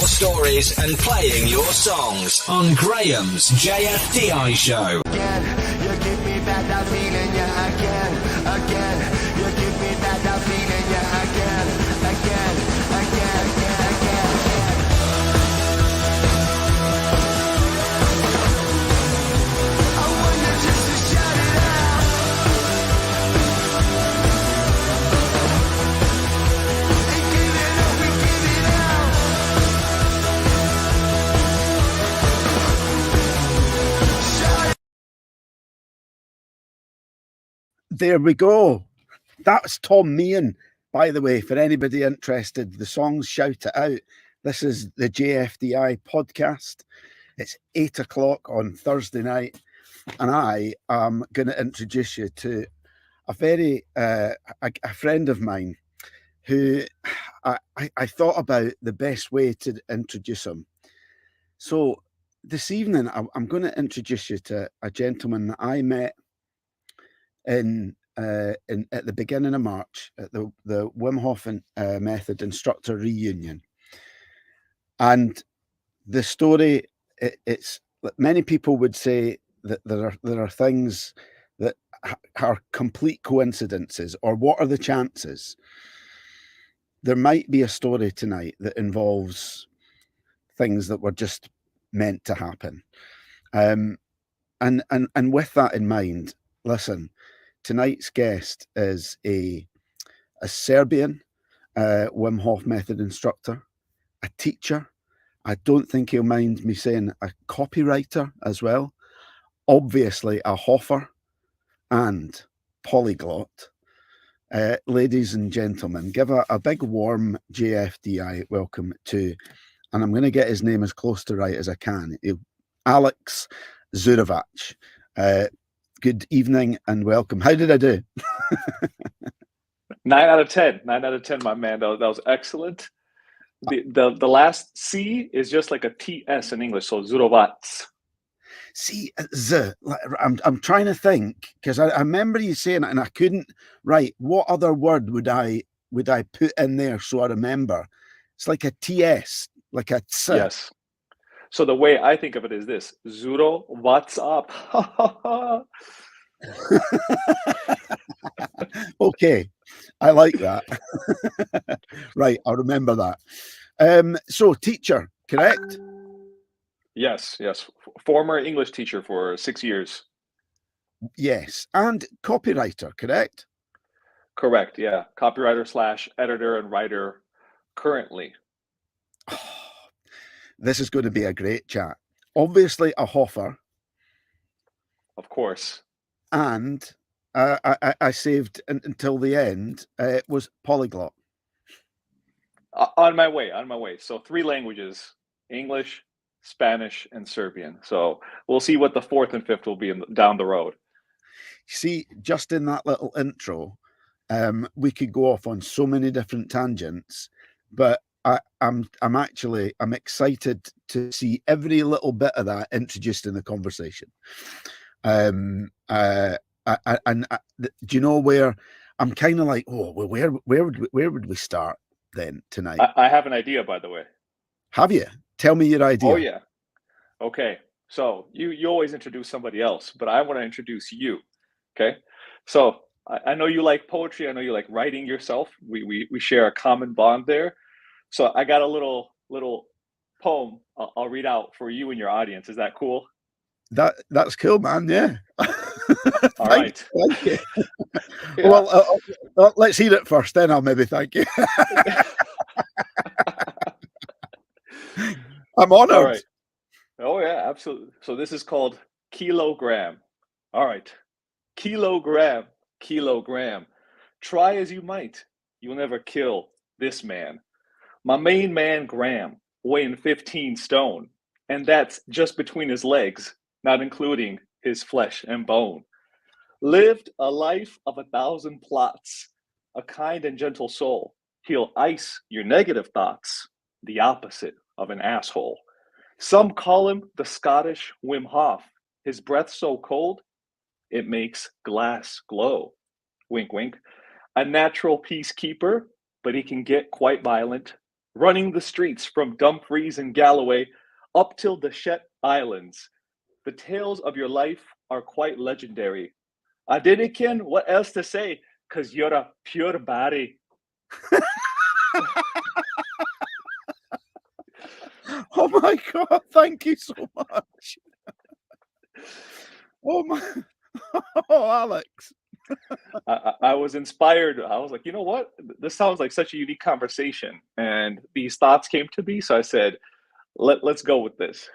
your stories and playing your songs on Graham's JFDI show. Again, you give me that feeling, yeah, again. You give me that feeling, yeah, again. I want you just to shout it out. And give it up, we give it out. Shout it. There we go. That's Tom Meehan, by the way, for anybody interested. The song's Shout It Out. This is the JFDI podcast. It's 8 o'clock on Thursday night, and I am going to introduce you to a very a friend of mine who I thought about the best way to introduce him. So this evening, I'm going to introduce you to a gentleman that I met at the beginning of March at the Wim Hof Method Instructor reunion. And the story, it's many people would say that there are things that are complete coincidences, or what are the chances? There might be a story tonight that involves things that were just meant to happen. And with that in mind, listen, tonight's guest is a Serbian Wim Hof Method instructor, a teacher. I don't think he'll mind me saying a copywriter as well. Obviously a Hofer and polyglot. Ladies and gentlemen, give a big warm JFDI welcome to, and I'm going to get his name as close to right as I can, Aleks Zurovac. Good evening and welcome. How did I do? 9 out of 10. 9 out of 10, my man. That was excellent. The last C is just like a TS in English, so Zurovac. See, I'm trying to think, because I remember you saying it and I couldn't write. What other word would I put in there so I remember? It's like a TS, like a ts. Yes. So the way I think of it is this: Zuro, what's up? Okay, I like that. Right, I'll remember that. So teacher, correct? Yes. Former English teacher for 6 years. Yes, and copywriter, correct? Correct, yeah. Copywriter / editor and writer currently. This is going to be a great chat. Obviously a Hofer. Of course. And I saved until the end. It was polyglot. On my way. So 3 languages: English, Spanish, and Serbian. So we'll see what the 4th and 5th will be down the road. See, just in that little intro, we could go off on so many different tangents, but I'm excited to see every little bit of that introduced in the conversation. Do you know where I'm kind of like, oh, well, where would we start then tonight? I have an idea, by the way. Have you? Tell me your idea. Oh yeah. Okay. So you always introduce somebody else, but I want to introduce you. Okay. So I know you like poetry. I know you like writing yourself. We share a common bond there. So I got a little poem I'll read out for you and your audience. Is that cool? That's cool, man. Yeah. All right. Thank you. Yeah. Well, let's hear it first, then I'll maybe thank you. I'm honored. All right. Oh yeah, absolutely. So this is called Kilogram. All right. Kilogram. Try as you might, you'll never kill this man. My main man Graham, weighing 15 stone, and that's just between his legs, not including his flesh and bone. Lived a life of 1,000 plots, a kind and gentle soul. He'll ice your negative thoughts, the opposite of an asshole. Some call him the Scottish Wim Hof. His breath so cold, it makes glass glow. Wink, wink. A natural peacekeeper, but he can get quite violent. running the streets from Dumfries and Galloway up till the Shet Islands. The tales of your life are quite legendary. I didn't ken what else to say, 'cause you're a pure body. Oh my God, thank you so much. Oh my, oh Alex. I was inspired. I was like, you know what? This sounds like such a unique conversation. And these thoughts came to me. So I said, let's go with this.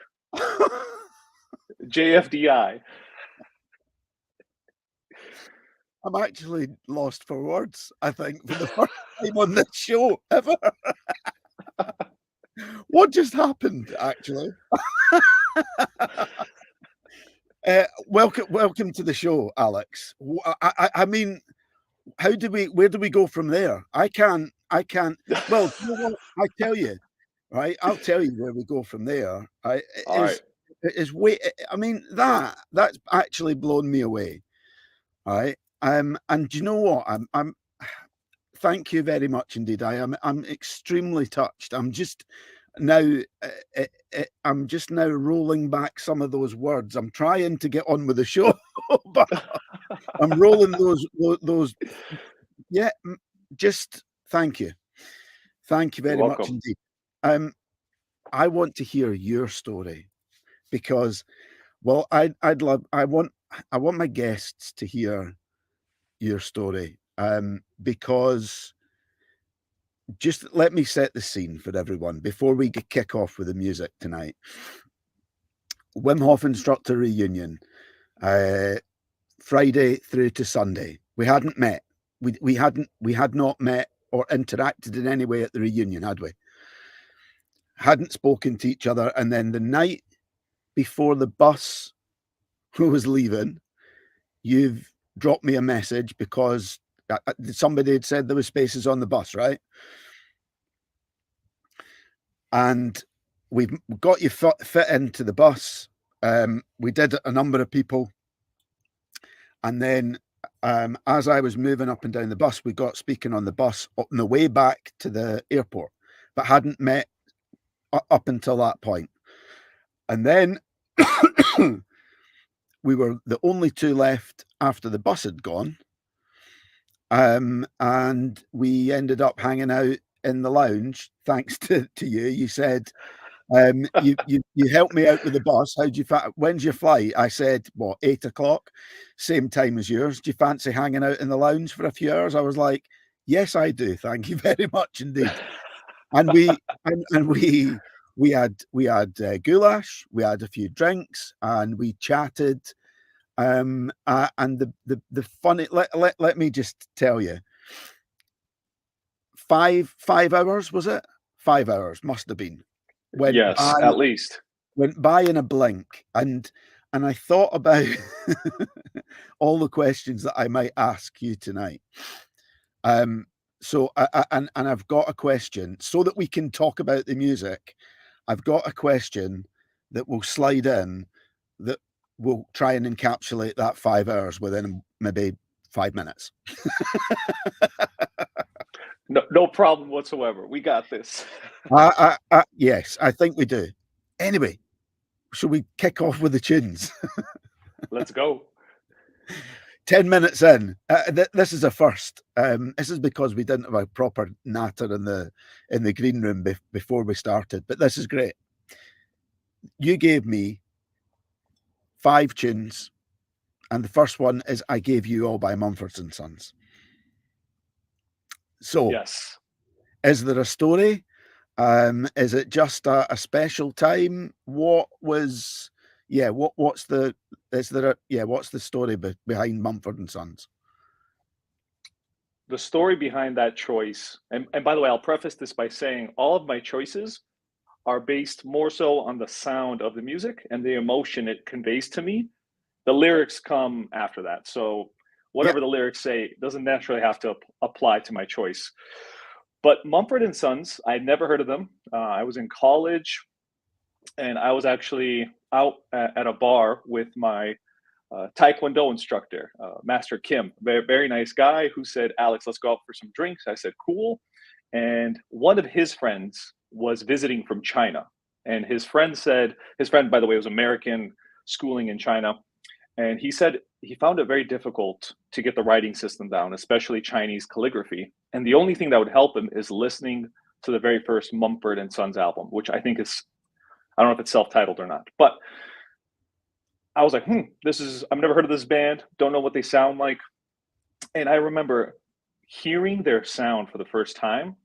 JFDI. I'm actually lost for words, I think, for the first time on this show ever. What just happened, actually? Welcome to the show, Alex. I mean, where do we go from there? I can't, well, you know what? I tell you, right? I'll tell you where we go from there. All right. Is way, I mean, that's actually blown me away. Right. And you know what? I'm thank you very much indeed. I'm extremely touched. I'm just now rolling back some of those words. I'm trying to get on with the show, but I'm rolling those. Yeah, just thank you very You're much welcome. indeed. I want to hear your story because, well, I want my guests to hear your story. Because just let me set the scene for everyone before we kick off with the music tonight. Wim Hof Instructor reunion, Friday through to Sunday. We hadn't met. We had not met or interacted in any way at the reunion, had we? Hadn't spoken to each other. And then the night before the bus was leaving, you've dropped me a message because somebody had said there were spaces on the bus, right? And we've got you fit into the bus. We did a number of people. And then as I was moving up and down the bus, we got speaking on the bus on the way back to the airport, but hadn't met up until that point. And then we were the only two left after the bus had gone. And we ended up hanging out in the lounge, thanks to you. You said, you helped me out with the bus. When's your flight? I said, what, 8 o'clock? Same time as yours. Do you fancy hanging out in the lounge for a few hours? I was like, yes, I do. Thank you very much indeed. And we had goulash, we had a few drinks, and we chatted. And the funny, let me just tell you, 5 hours, was it? 5 hours must have been. Yes, at least. Went by in a blink, and I thought about all the questions that I might ask you tonight. So I've got a question so that we can talk about the music. I've got a question that will slide in that will try and encapsulate that 5 hours within maybe 5 minutes. No problem whatsoever. We got this. Yes, I think we do. Anyway, shall we kick off with the tunes? Let's go. 10 minutes in. This is a first. This is because we didn't have a proper natter in the green room before we started, but this is great. You gave me 5 tunes, and the first one is I Gave You All by Mumford & Sons. So, yes. Is there a story? Is it just a special time? What's the story behind Mumford & Sons? The story behind that choice, and by the way, I'll preface this by saying all of my choices are based more so on the sound of the music and the emotion it conveys to me. The lyrics come after that. So whatever the lyrics say doesn't naturally have to apply to my choice. But Mumford & Sons, I'd never heard of them. I was in college, and I was actually out at a bar with my Taekwondo instructor, Master Kim, very, very nice guy, who said, Alex, let's go out for some drinks. I said, cool. And one of his friends was visiting from China. And his friend, by the way, was American, schooling in China. And he said he found it very difficult to get the writing system down, especially Chinese calligraphy. And the only thing that would help him is listening to the very first Mumford and Sons album, which I think is, I don't know if it's self-titled or not, but I was like, I've never heard of this band, don't know what they sound like. And I remember hearing their sound for the first time.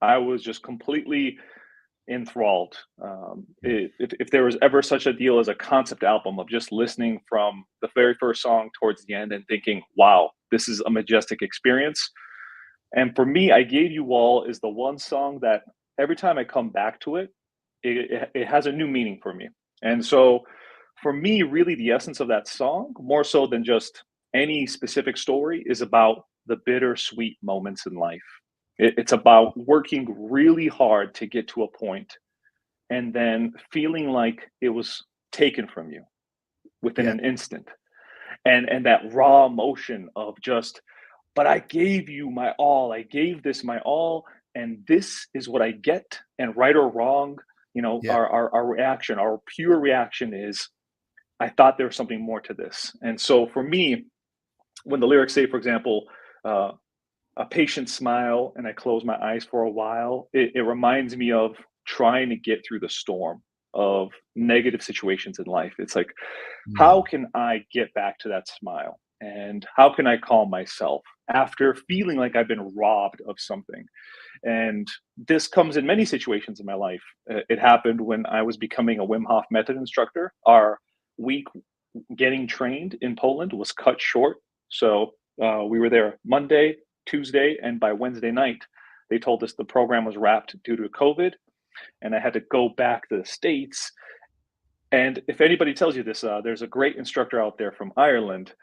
I was just completely enthralled. If there was ever such a deal as a concept album of just listening from the very first song towards the end and thinking, wow, this is a majestic experience. And for me, I Gave You All is the one song that every time I come back to it, it has a new meaning for me. And so for me, really the essence of that song, more so than just any specific story, is about the bittersweet moments in life. It's about working really hard to get to a point and then feeling like it was taken from you within an instant. And that raw emotion of just, but I gave you my all. I gave this my all, and this is what I get. And right or wrong, our reaction, our pure reaction is, I thought there was something more to this. And so for me, when the lyrics say, for example, a patient smile and I close my eyes for a while, it reminds me of trying to get through the storm of negative situations in life. It's like, how can I get back to that smile? And how can I calm myself after feeling like I've been robbed of something? And this comes in many situations in my life. It happened when I was becoming a Wim Hof method instructor. Our week getting trained in Poland was cut short. So we were there Monday, Tuesday, and by Wednesday night, they told us the program was wrapped due to COVID, and I had to go back to the States. And if anybody tells you this, there's a great instructor out there from Ireland,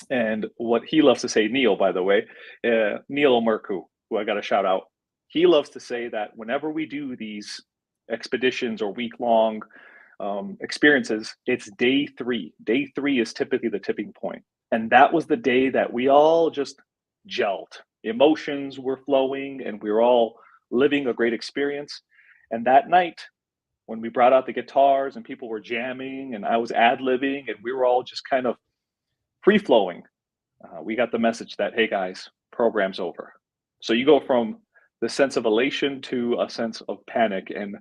and what he loves to say, Neil, by the way, Neil O'Murku, who I got to shout out, he loves to say that whenever we do these expeditions or week-long experiences, it's day 3. Day 3 is typically the tipping point. And that was the day that we all just gelled. Emotions were flowing and we were all living a great experience. And that night, when we brought out the guitars and people were jamming and I was ad-libbing and we were all just kind of free-flowing, we got the message that, hey guys, program's over. So you go from the sense of elation to a sense of panic and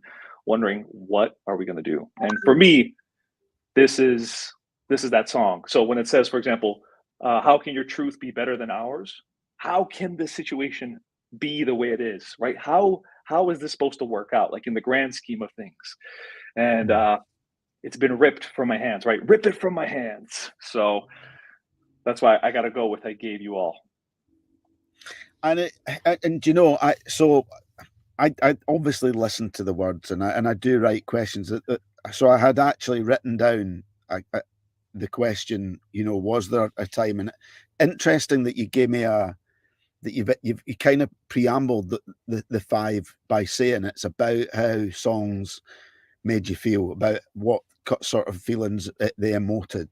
wondering, what are we going to do? And for me, this is that song. So when it says, for example, how can your truth be better than ours? How can this situation be the way it is, right? How is this supposed to work out, like in the grand scheme of things? And it's been ripped from my hands, right? Rip it from my hands. So that's why I got to go with I Gave You All. And I obviously listened to the words, and I do write questions. So I had actually written down the question, was there a time? And interesting that you gave me that you kind of preambled the 5 by saying it's about how songs made you feel, about what sort of feelings they emoted,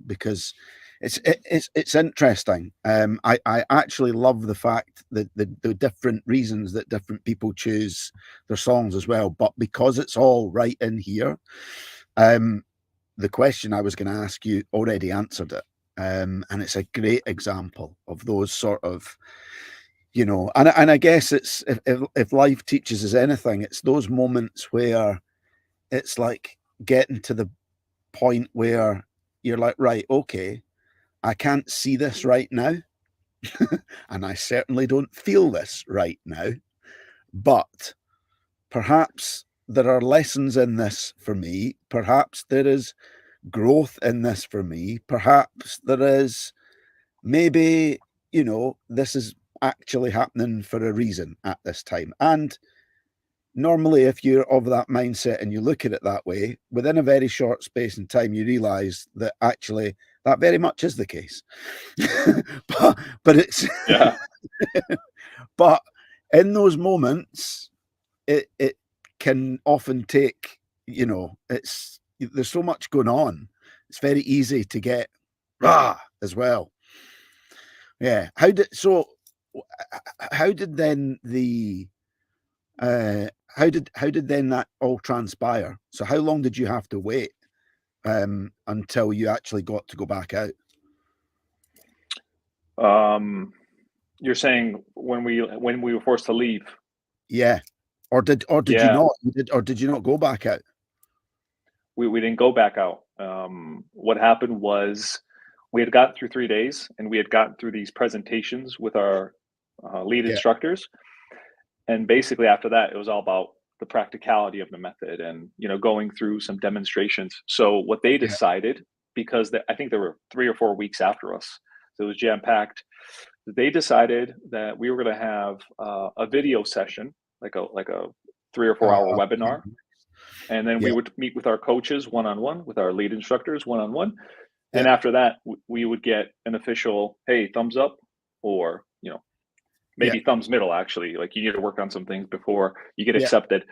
because it's interesting. I actually love the fact that the different reasons that different people choose their songs as well, but because it's all right in here, the question I was going to ask you already answered it. And it's a great example of those sort of, and I guess it's, if life teaches us anything, it's those moments where it's like getting to the point where you're like, right, okay, I can't see this right now. And I certainly don't feel this right now, but perhaps there are lessons in this for me. Perhaps there is growth in this for me. Perhaps there is maybe, this is actually happening for a reason at this time. And normally, if you're of that mindset and you look at it that way, within a very short space in time, you realize that actually that very much is the case. but it's but in those moments, it can often take, there's so much going on. It's very easy to get as well. Yeah. how did then how did then that all transpire? So how long did you have to wait until you actually got to go back out? You're saying when we were forced to leave? Yeah. Or did you Yeah. not? Did you not go back out? We didn't go back out. What happened was we had gotten through 3 days, and we had gotten through these presentations with our lead Yeah. instructors, and basically after that, it was all about the practicality of the method and going through some demonstrations. So what they Yeah. decided, because I think there were 3 or 4 weeks after us, so it was jam packed. They decided that we were going to have a video session, like a 3 or 4 hour webinar, and then we Yeah. would meet with our coaches one on one, with our lead instructors one on one, Yeah. and after that, we would get an official, hey, thumbs up, or maybe Yeah. thumbs middle. Actually, like you need to work on some things before you get Yeah. accepted.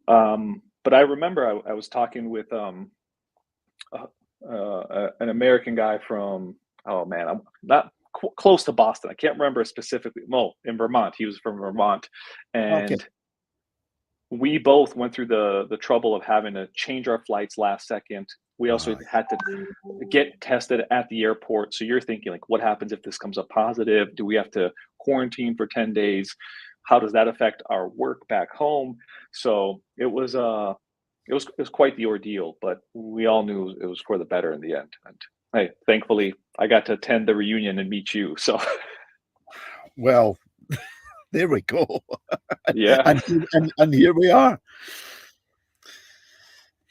But I remember I was talking with an American guy from, oh man, I'm not close to Boston. I can't remember specifically. No, in Vermont. He was from Vermont, Okay. and we both went through the trouble of having to change our flights last second. We also had to get tested at the airport. So you're thinking, like, what happens if this comes up positive? Do we have to quarantine for 10 days? How does that affect our work back home? So it was quite the ordeal, but we all knew it was for the better in the end. And hey, thankfully, I got to attend the reunion and meet you. So Well, there we go. yeah, and here we are.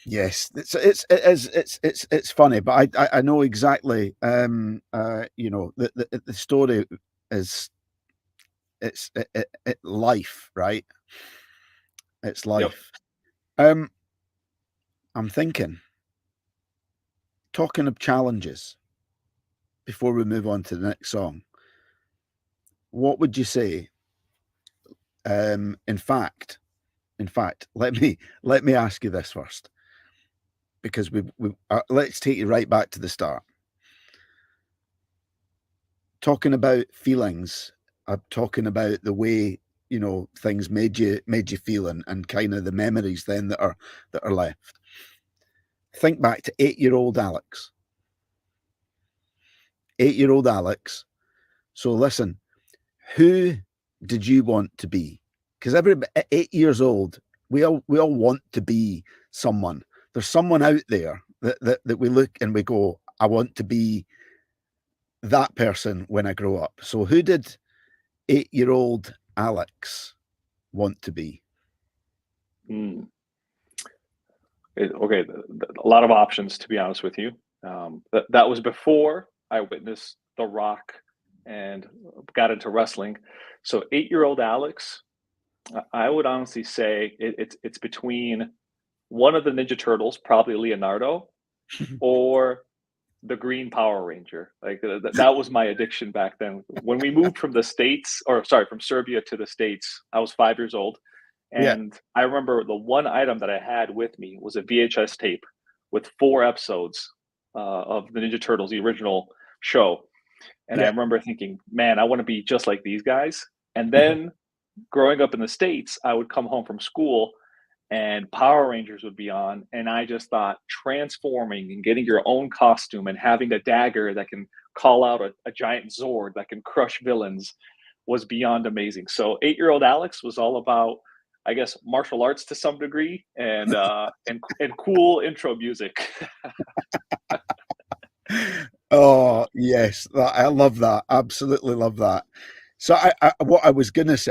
Yes, it's funny, but I know exactly. The story is it's life, right? It's yep. life. I'm thinking, talking of challenges, before we move on to the next song, what would you say? In fact, let me ask you this first, because let's take you right back to the start. Talking about feelings, talking about the way things made you feel, and kind of the memories then that are left. Think back to 8-year-old Aleks. 8-year-old Aleks. So listen, who did you want to be? Because at 8 years old, we all want to be someone. There's someone out there that we look and we go, I want to be that person when I grow up. So who did 8-year-old Aleks want to be? Okay, a lot of options, to be honest with you. That was before I witnessed The Rock and got into wrestling. So 8-year-old Aleks, I would honestly say it's between one of the Ninja Turtles, probably Leonardo, or the Green Power Ranger. Like that was my addiction back then. When we moved from the States, or sorry, from Serbia to the States, I was 5 years old. Yeah. And I remember the one item that I had with me was a VHS tape with 4 episodes of the Ninja Turtles, the original show. And I Yeah. remember thinking, man, I want to be just like these guys. And then growing up in the States, I would come home from school and Power Rangers would be on. And I just thought transforming and getting your own costume and having a dagger that can call out a giant Zord that can crush villains was beyond amazing. So 8-year-old Aleks was all about, I guess, martial arts to some degree, and cool intro music. Oh yes, I love that. Absolutely love that. So what I was going to say,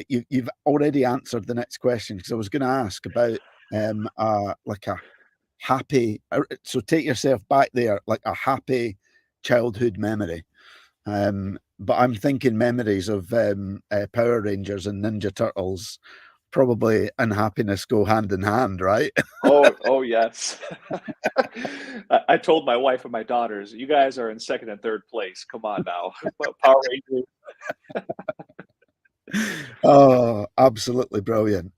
you've already answered the next question, because I was going to ask about like a happy. So take yourself back there, like a happy childhood memory. But I'm thinking memories of Power Rangers and Ninja Turtles. Probably and happiness go hand in hand, right? Oh yes. I told my wife and my daughters, you guys are in second and third place. Come on now. Power Rangers. Oh, absolutely brilliant.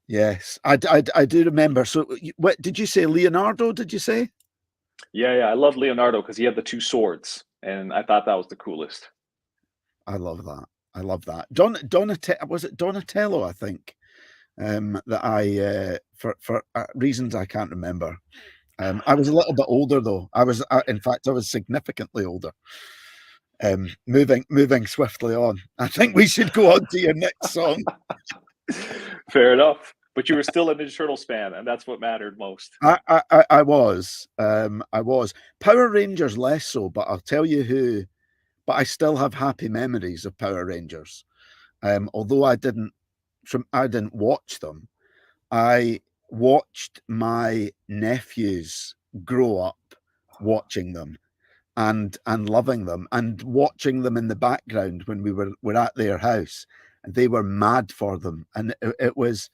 Yes, I do remember. So, what did you say, Leonardo? Did you say? Yeah, I love Leonardo because he had the 2 swords, and I thought that was the coolest. I love that. I love that. Was it Donatello? I think that I for reasons I can't remember. I was a little bit older though. In fact, I was significantly older. Moving swiftly on. I think we should go on to your next song. Fair enough. But you were still an Turtles fan, and that's what mattered most. I was. Power Rangers less so, but I'll tell you who. But I still have happy memories of Power Rangers. Although I didn't watch them. I watched my nephews grow up watching them and loving them and watching them in the background when we were at their house, and they were mad for them. And it was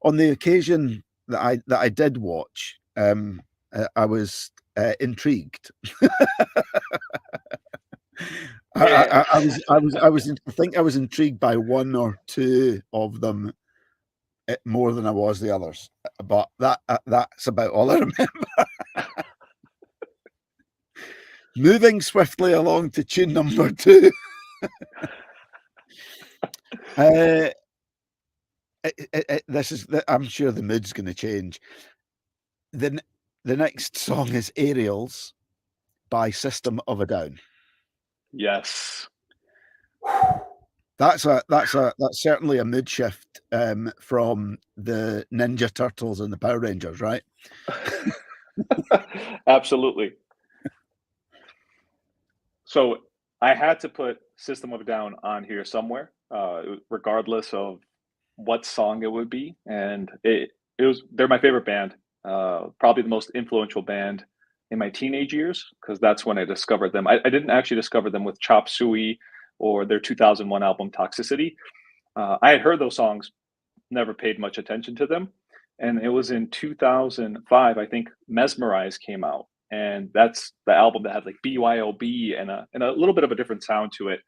on the occasion that I did watch, I was intrigued. Yeah. I think I was intrigued by one or two of them more than I was the others, but that's about all I remember. Moving swiftly along to tune number 2. I'm sure the mood's going to change. The next song is Aerials by System of a Down. Yes. That's certainly a mood shift from the Ninja Turtles and the Power Rangers, right? Absolutely. So I had to put System of a Down on here somewhere, regardless of what song it would be. And they're my favorite band, probably the most influential band in my teenage years, because that's when I discovered them. I didn't actually discover them with Chop Suey or their 2001 album Toxicity. I had heard those songs, never paid much attention to them. And it was in 2005, I think Mesmerize came out. And that's the album that had like BYOB and a little bit of a different sound to it.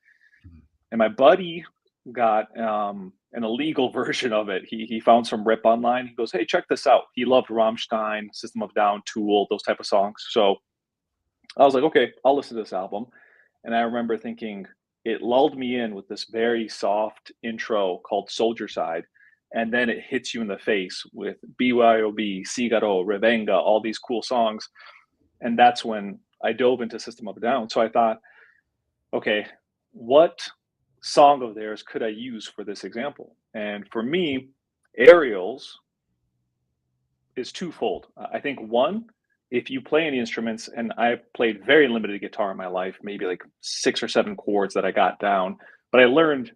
And my buddy got an illegal version of it. He found some rip online. He goes, "Hey, check this out." He loved Rammstein, System of a Down, Tool, those type of songs. So I was like, okay, I'll listen to this album. And I remember thinking it lulled me in with this very soft intro called Soldier Side. And then it hits you in the face with BYOB, Cigaro, Revenga, all these cool songs. And that's when I dove into System of a Down. So I thought, okay, what song of theirs could I use for this example? And for me, Aerials is twofold. I think one, if you play any instruments, and I've played very limited guitar in my life, maybe like 6 or 7 chords that I got down, but I learned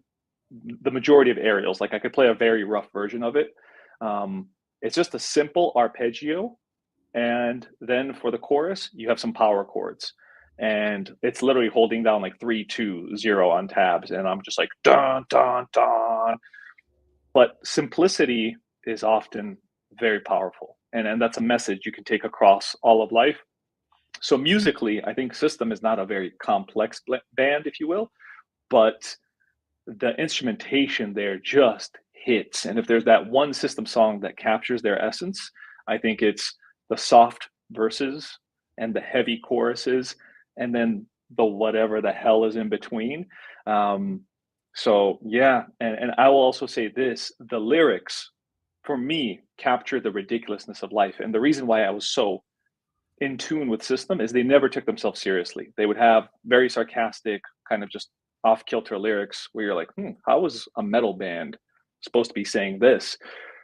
the majority of aerials. Like I could play a very rough version of it. It's just a simple arpeggio. And then for the chorus, you have some power chords. And it's literally holding down like 3, 2, 0 on tabs. And I'm just like, dun, dun, dun. But simplicity is often very powerful. And that's a message you can take across all of life. So musically, I think System is not a very complex band, if you will, but the instrumentation there just hits. And if there's that one System song that captures their essence, I think it's the soft verses and the heavy choruses, and then the whatever the hell is in between. So yeah, and I will also say this: the lyrics, for me, capture the ridiculousness of life. And the reason why I was so in tune with System is they never took themselves seriously. They would have very sarcastic, kind of just off-kilter lyrics where you're like, how is a metal band supposed to be saying this?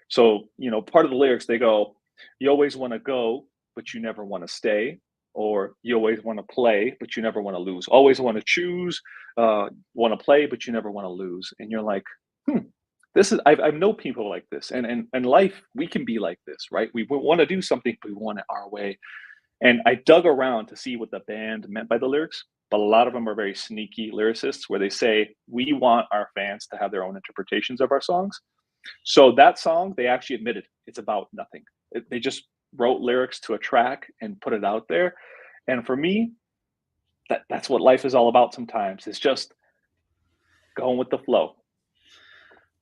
So, part of the lyrics, they go, "You always want to go, but you never want to stay." Or "You always want to play, but you never want to lose. Always want to choose, want to play, but you never want to lose." And you're like, this is, I know people like this. And life, we can be like this, right? We want to do something, but we want it our way. And I dug around to see what the band meant by the lyrics, but a lot of them are very sneaky lyricists where they say, we want our fans to have their own interpretations of our songs. So that song, they actually admitted it's about nothing. They just wrote lyrics to a track and put it out there. And for me, that's what life is all about sometimes. It's just going with the flow.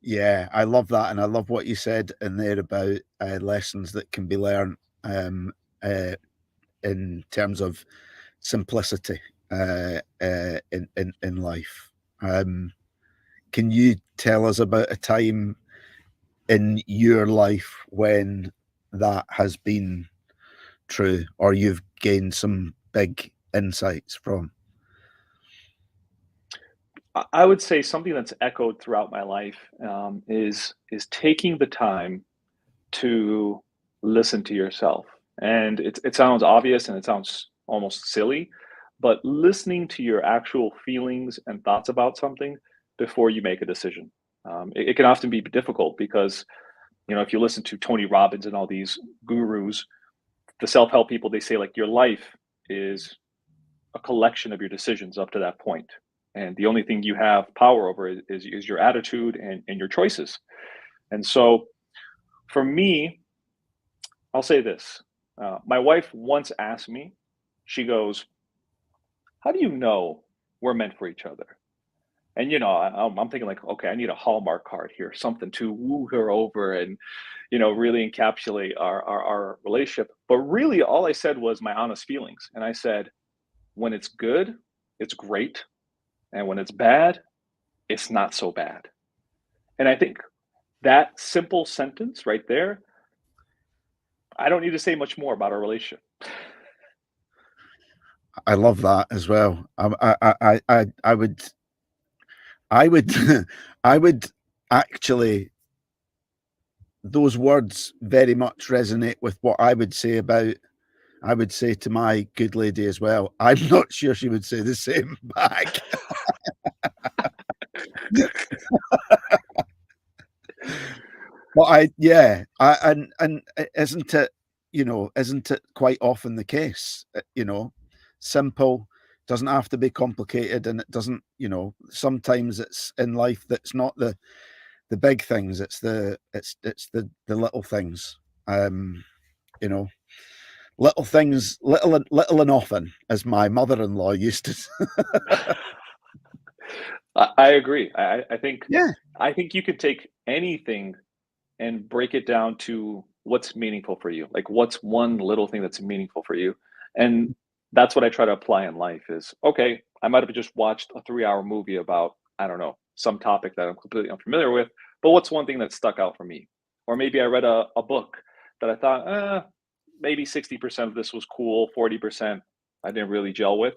Yeah, I love that. And I love what you said in there about lessons that can be learned in terms of simplicity in life. Can you tell us about a time in your life when that has been true, or you've gained some big insights from? I would say something that's echoed throughout my life is taking the time to listen to yourself. And it sounds obvious and it sounds almost silly, but listening to your actual feelings and thoughts about something before you make a decision. It can often be difficult because, if you listen to Tony Robbins and all these gurus, the self-help people, they say like your life is a collection of your decisions up to that point. And the only thing you have power over is your attitude and your choices. And so for me, I'll say this. My wife once asked me, she goes, how do you know we're meant for each other? And, I'm thinking like, okay, I need a Hallmark card here, something to woo her over and, really encapsulate our relationship. But really, all I said was my honest feelings. And I said, when it's good, it's great. And when it's bad, it's not so bad. And I think that simple sentence right there, I don't need to say much more about our relationship. I love that as well. I would, I would, I would actually. Those words very much resonate with what I would say to my good lady as well. I'm not sure she would say the same back. But and isn't it quite often the case? Simple, doesn't have to be complicated, and it doesn't. Sometimes it's in life that's not the big things. It's the little things. Little things, little and often, as my mother-in-law used to say. I agree. I think Yeah. I think you could take anything and break it down to what's meaningful for you. Like what's one little thing that's meaningful for you. And that's what I try to apply in life is okay, I might have just watched a 3-hour movie about, I don't know, some topic that I'm completely unfamiliar with, but what's one thing that stuck out for me? Or maybe I read a book that I thought, maybe 60% of this was cool, 40% I didn't really gel with.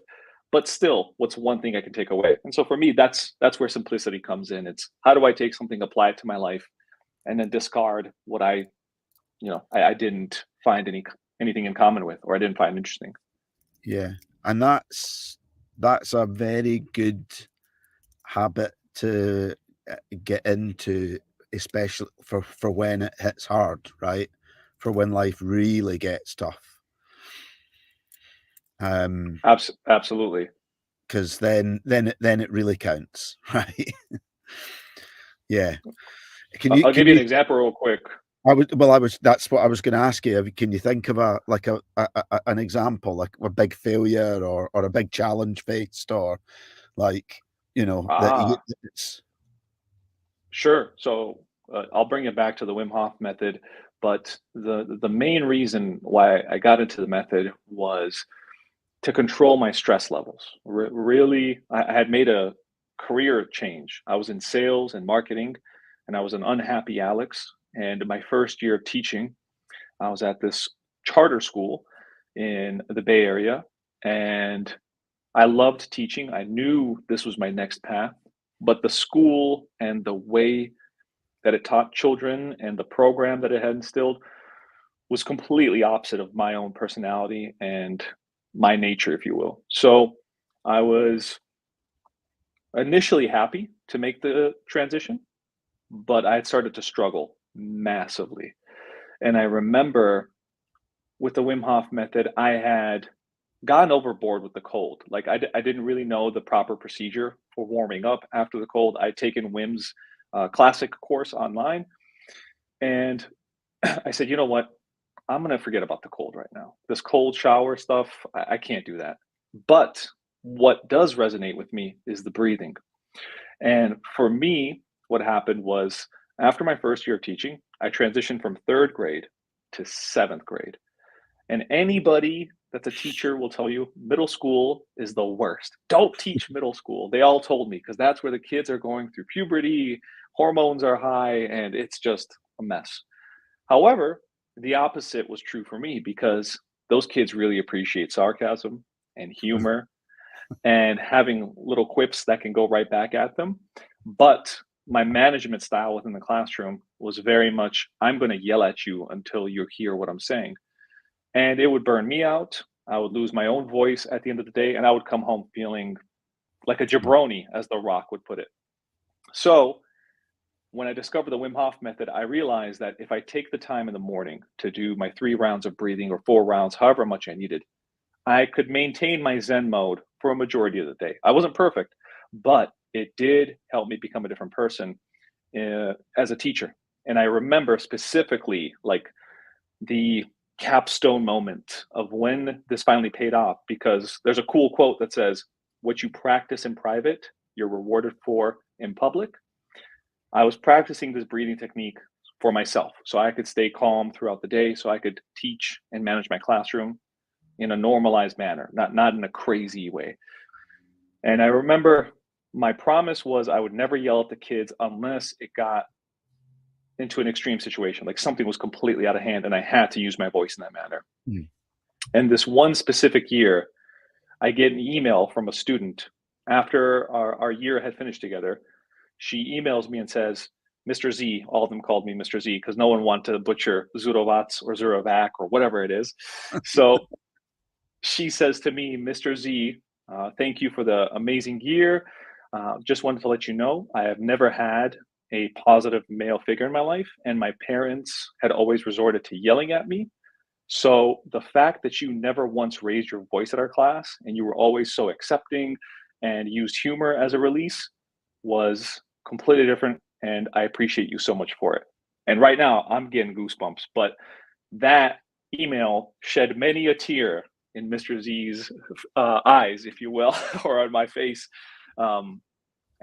But still, what's one thing I can take away? And so for me, that's where simplicity comes in. It's how do I take something, apply it to my life, and then discard what I didn't find anything in common with, or I didn't find interesting. Yeah, and that's a very good habit to get into, especially for when it hits hard, right? For when life really gets tough. Absolutely. Because then it really counts, right? Yeah. I'll give you an example real quick. That's what I was going to ask you. Can you think of an example, like a big failure or a big challenge faced, or like, it's. Sure. So I'll bring it back to the Wim Hof method, but the main reason why I got into the method was to control my stress levels. Really, I had made a career change. I was in sales and marketing, and I was an unhappy Aleks. And my first year of teaching, I was at this charter school in the Bay Area, and I loved teaching. I knew this was my next path, but the school and the way that it taught children and the program that it had instilled was completely opposite of my own personality and my nature, if you will. So I was initially happy to make the transition, but I had started to struggle massively. And I remember with the Wim Hof method, I had gotten overboard with the cold. Like I didn't really know the proper procedure for warming up after the cold. I'd taken Wim's classic course online, and I said, you know what? I'm gonna forget about the cold right now. This cold shower stuff, I can't do that. But what does resonate with me is the breathing. And for me, what happened was after my first year of teaching, I transitioned from third grade to seventh grade. And anybody that's a teacher will tell you middle school is the worst. Don't teach middle school. They all told me because that's where the kids are going through puberty, hormones are high, and it's just a mess. However, the opposite was true for me because those kids really appreciate sarcasm and humor and having little quips that can go right back at them. But my management style within the classroom was very much, I'm going to yell at you until you hear what I'm saying. And it would burn me out. I would lose my own voice at the end of the day, and I would come home feeling like a jabroni, as The Rock would put it. So when I discovered the Wim Hof method, I realized that if I take the time in the morning to do my 3 rounds of breathing or 4 rounds, however much I needed, I could maintain my Zen mode for a majority of the day. I wasn't perfect, but it did help me become a different person as a teacher. And I remember specifically like the capstone moment of when this finally paid off, because there's a cool quote that says, what you practice in private, you're rewarded for in public. I was practicing this breathing technique for myself so I could stay calm throughout the day, so I could teach and manage my classroom in a normalized manner, not in a crazy way. And I remember my promise was I would never yell at the kids unless it got into an extreme situation, like something was completely out of hand and I had to use my voice in that manner. Mm. And this one specific year, I get an email from a student after our year had finished together. She emails me and says, Mr. Z, all of them called me Mr. Z because no one wanted to butcher Zurovac or Zurovac or whatever it is. So she says to me, Mr. Z, thank you for the amazing year. Just wanted to let you know, I have never had a positive male figure in my life, and my parents had always resorted to yelling at me. So the fact that you never once raised your voice at our class and you were always so accepting and used humor as a release was completely different. And I appreciate you so much for it. And right now I'm getting goosebumps, but that email shed many a tear in Mr. Z's eyes, if you will, or on my face.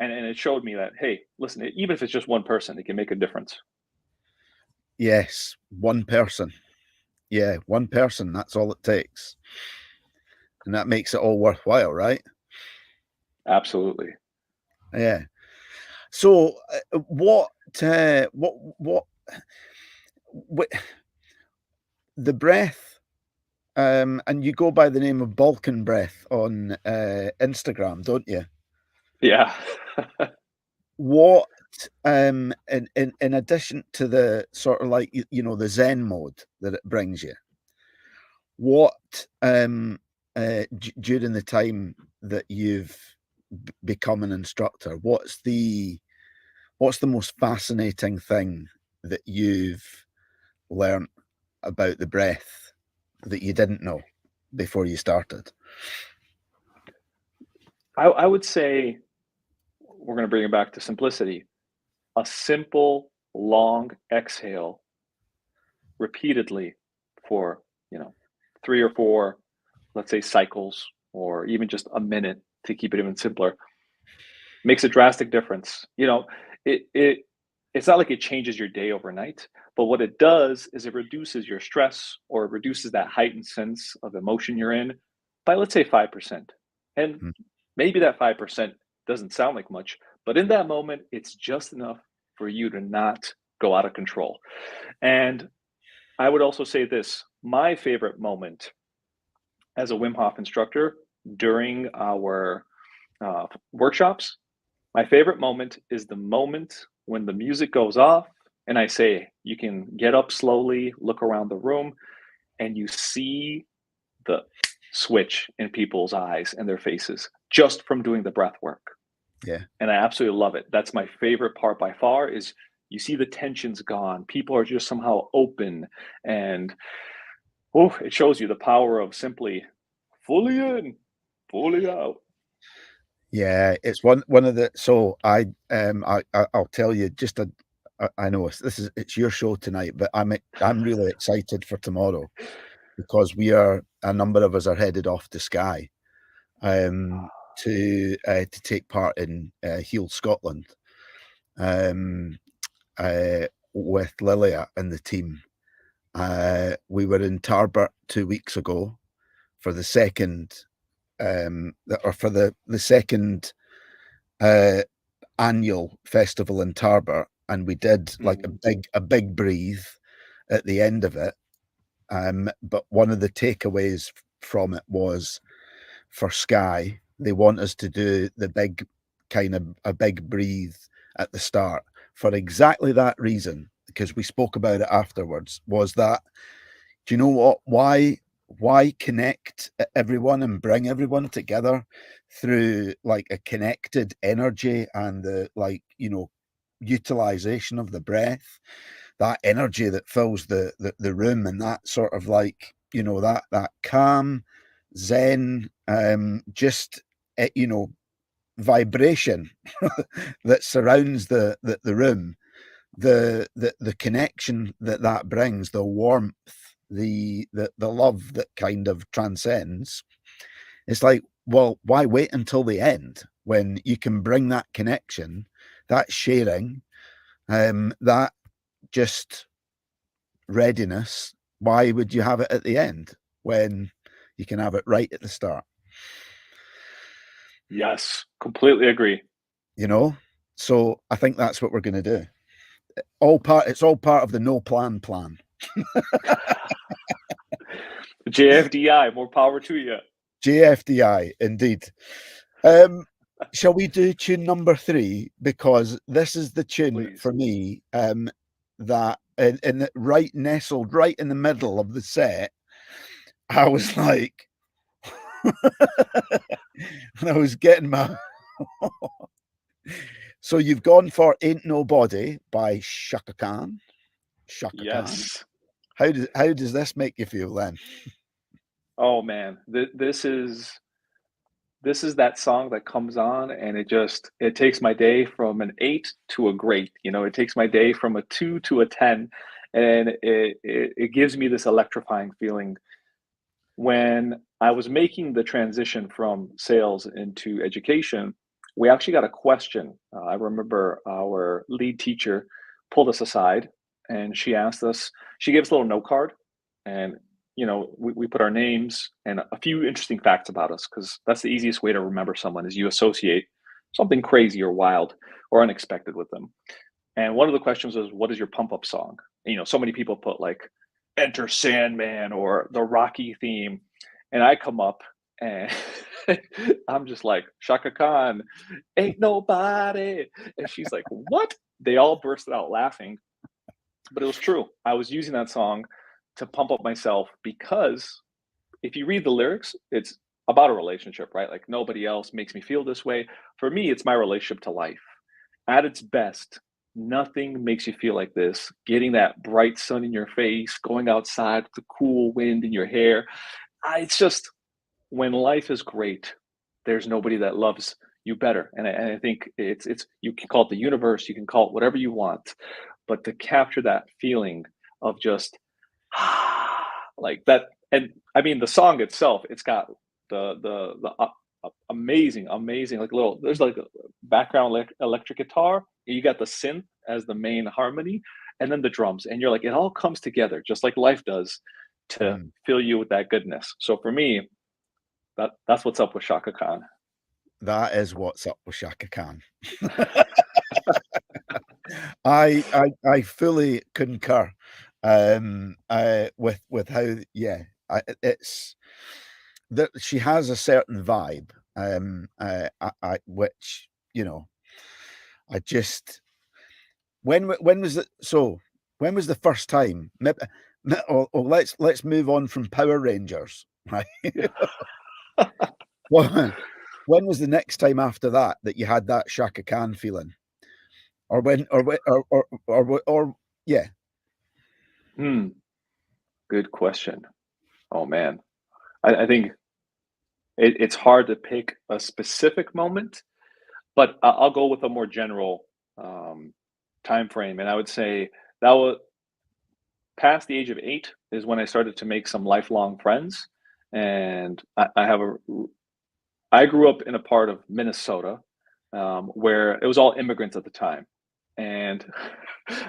And it showed me that, hey, listen, even if it's just one person, it can make a difference. Yes, one person. Yeah, one person. That's all it takes. And that makes it all worthwhile, right? Absolutely. Yeah. So what the breath, and you go by the name of Balkan Breath on Instagram, don't you? Yeah. What in addition to the sort of like the Zen mode that it brings you, what during the time that you've become an instructor, what's the most fascinating thing that you've learned about the breath that you didn't know before you started? I would say we're going to bring it back to simplicity. A simple, long exhale repeatedly for, 3 or 4, let's say, cycles, or even just a minute to keep it even simpler, makes a drastic difference. It's not like it changes your day overnight, but what it does is it reduces your stress, or it reduces that heightened sense of emotion you're in by, let's say, 5%. And maybe that 5% doesn't sound like much, but in that moment, it's just enough for you to not go out of control. And I would also say this, my favorite moment as a Wim Hof instructor during our workshops, my favorite moment is the moment when the music goes off and I say, you can get up slowly, look around the room, and you see the switch in people's eyes and their faces just from doing the breath work. Yeah. And I absolutely love it. That's my favorite part by far, is you see the tension's gone. People are just somehow open, and it shows you the power of simply fully in, fully out. Yeah, it's one of the. So I'll tell you just I know it's your show tonight, but I'm really excited for tomorrow because a number of us are headed off to Skye, to take part in Heal Scotland, with Lilia and the team. We were in Tarbert 2 weeks ago. for the second for the second annual festival in Tarbert, and we did like a big breathe at the end of it. But one of the takeaways from it was, for Sky, they want us to do the big kind of a big breathe at the start for exactly that reason, because we spoke about it afterwards. Was that, do you know what? Why connect everyone and bring everyone together through like a connected energy and the, like, you know, utilization of the breath, that energy that fills the room, and that sort of like, you know, that calm zen just you know, vibration that surrounds the room, the connection that brings, the warmth, the love that kind of transcends. It's like, well, why wait until the end when you can bring that connection, that sharing, that just readiness? Why would you have it at the end when you can have it right at the start? Yes, completely agree. You know, so I think that's what we're going to do. It's all part of the no plan. JFDI, more power to you. JFDI, indeed. Shall we do tune number 3? Because this is the tune, please, for me, that right nestled right in the middle of the set. I was like, and I was getting my. So you've gone for "Ain't Nobody" by Shaka Khan. Yes. Khan. How does this make you feel then? Oh man, this is that song that comes on, and it takes my day from an 8 to a great. You know, it takes my day from a 2 to a 10, and it gives me this electrifying feeling. When I was making the transition from sales into education, we actually got a question. I remember our lead teacher pulled us aside, and she asked us, she gave us a little note card, and you know, we put our names and a few interesting facts about us, because that's the easiest way to remember someone, is you associate something crazy or wild or unexpected with them. And one of the questions was, what is your pump up song? And, you know, so many people put like Enter Sandman or the Rocky theme. And I come up and I'm just like, Shaka Khan, Ain't Nobody. And she's like, what? They all bursted out laughing. But it was true. I was using that song to pump up myself, because if you read the lyrics, it's about a relationship, right? Like, nobody else makes me feel this way. For me, it's my relationship to life. At its best, nothing makes you feel like this. Getting that bright sun in your face, going outside with the cool wind in your hair. It's just, when life is great, there's nobody that loves you better. And I think it's you can call it the universe, you can call it whatever you want, but to capture that feeling of just like that. And I mean, the song itself, it's got the amazing, like little, there's like a background electric guitar, you got the synth as the main harmony, and then the drums, and you're like, it all comes together just like life does to fill you with that goodness. So for me, that's what's up with Shaka Khan. That is what's up with Shaka Khan. I fully concur with how, yeah, it's that she has a certain vibe, which, you know, I just, when was it? So when was the first time? Let's move on from Power Rangers, right? Well, when was the next time after that you had that Shaka Khan feeling, or yeah? Good question. Oh man, I think it's hard to pick a specific moment, but I'll go with a more general time frame, and I would say that was past the age of 8 is when I started to make some lifelong friends, and I grew up in a part of Minnesota where it was all immigrants at the time, and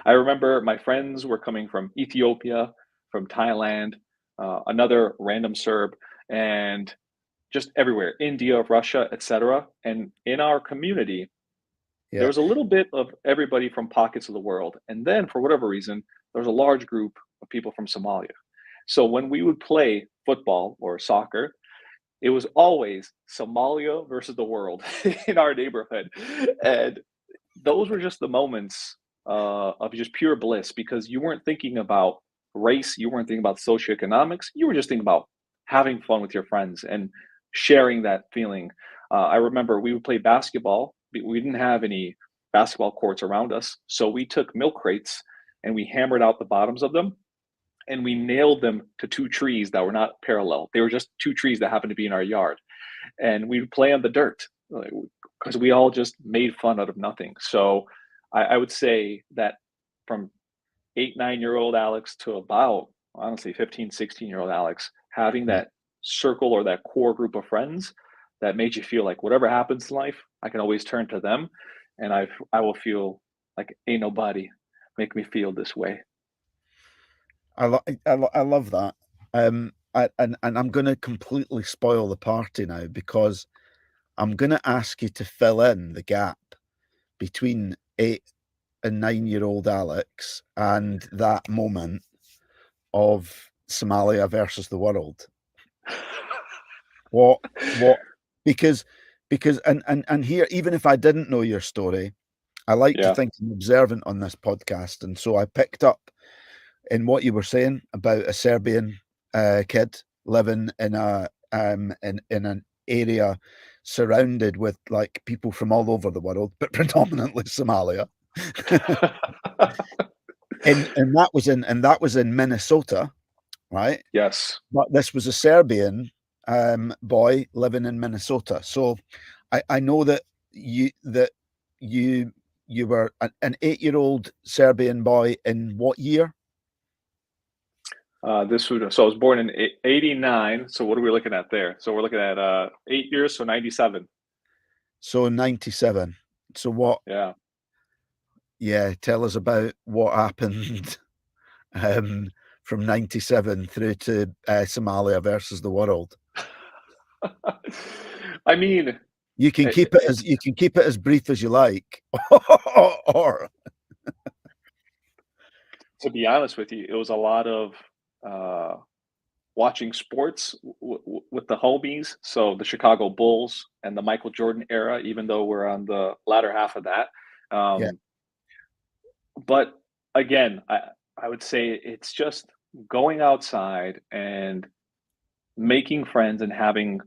I remember my friends were coming from Ethiopia, from Thailand, another random Serb, and just everywhere, India, Russia, etc. And in our community, there Yeah. was a little bit of everybody from pockets of the world. And then for whatever reason, there was a large group of people from Somalia. So when we would play football or soccer, it was always Somalia versus the world in our neighborhood. And those were just the moments of just pure bliss because you weren't thinking about race, you weren't thinking about socioeconomics, you were just thinking about having fun with your friends and sharing that feeling. I remember we would play basketball. We didn't have any basketball courts around us, so we took milk crates and we hammered out the bottoms of them and we nailed them to two trees that were not parallel. They were just two trees that happened to be in our yard, and we would play on the dirt because we all just made fun out of nothing. So I would say that from 8, 9 year old Alex to about honestly 15, 16 year old Alex, having Yeah. that circle or that core group of friends that made you feel like whatever happens in life, I can always turn to them, and I will feel like ain't nobody make me feel this way. I love that. And I'm going to completely spoil the party now because I'm going to ask you to fill in the gap between 8 and 9 year old Alex and that moment of Somalia versus the world. What? Because and here, even if I didn't know your story, I like to Yeah. think I'm observant on this podcast, and so I picked up in what you were saying about a Serbian kid living in in an area surrounded with like people from all over the world, but predominantly Somalia. And that was in Minnesota, right? Yes. But this was a Serbian boy living in Minnesota. So I know that you were an 8-year-old Serbian boy in what year? This would so I was born in '89. So what are we looking at there? So we're looking at 8 years, so '97. So 97. So what? Yeah. Yeah, tell us about what happened from 97 through to Somalia versus the world. I mean, You can keep it as brief as you like, or to be honest with you, it was a lot of watching sports with the homies. So the Chicago Bulls and the Michael Jordan era, even though we're on the latter half of that. yeah, But again, I would say it's just going outside and making friends and having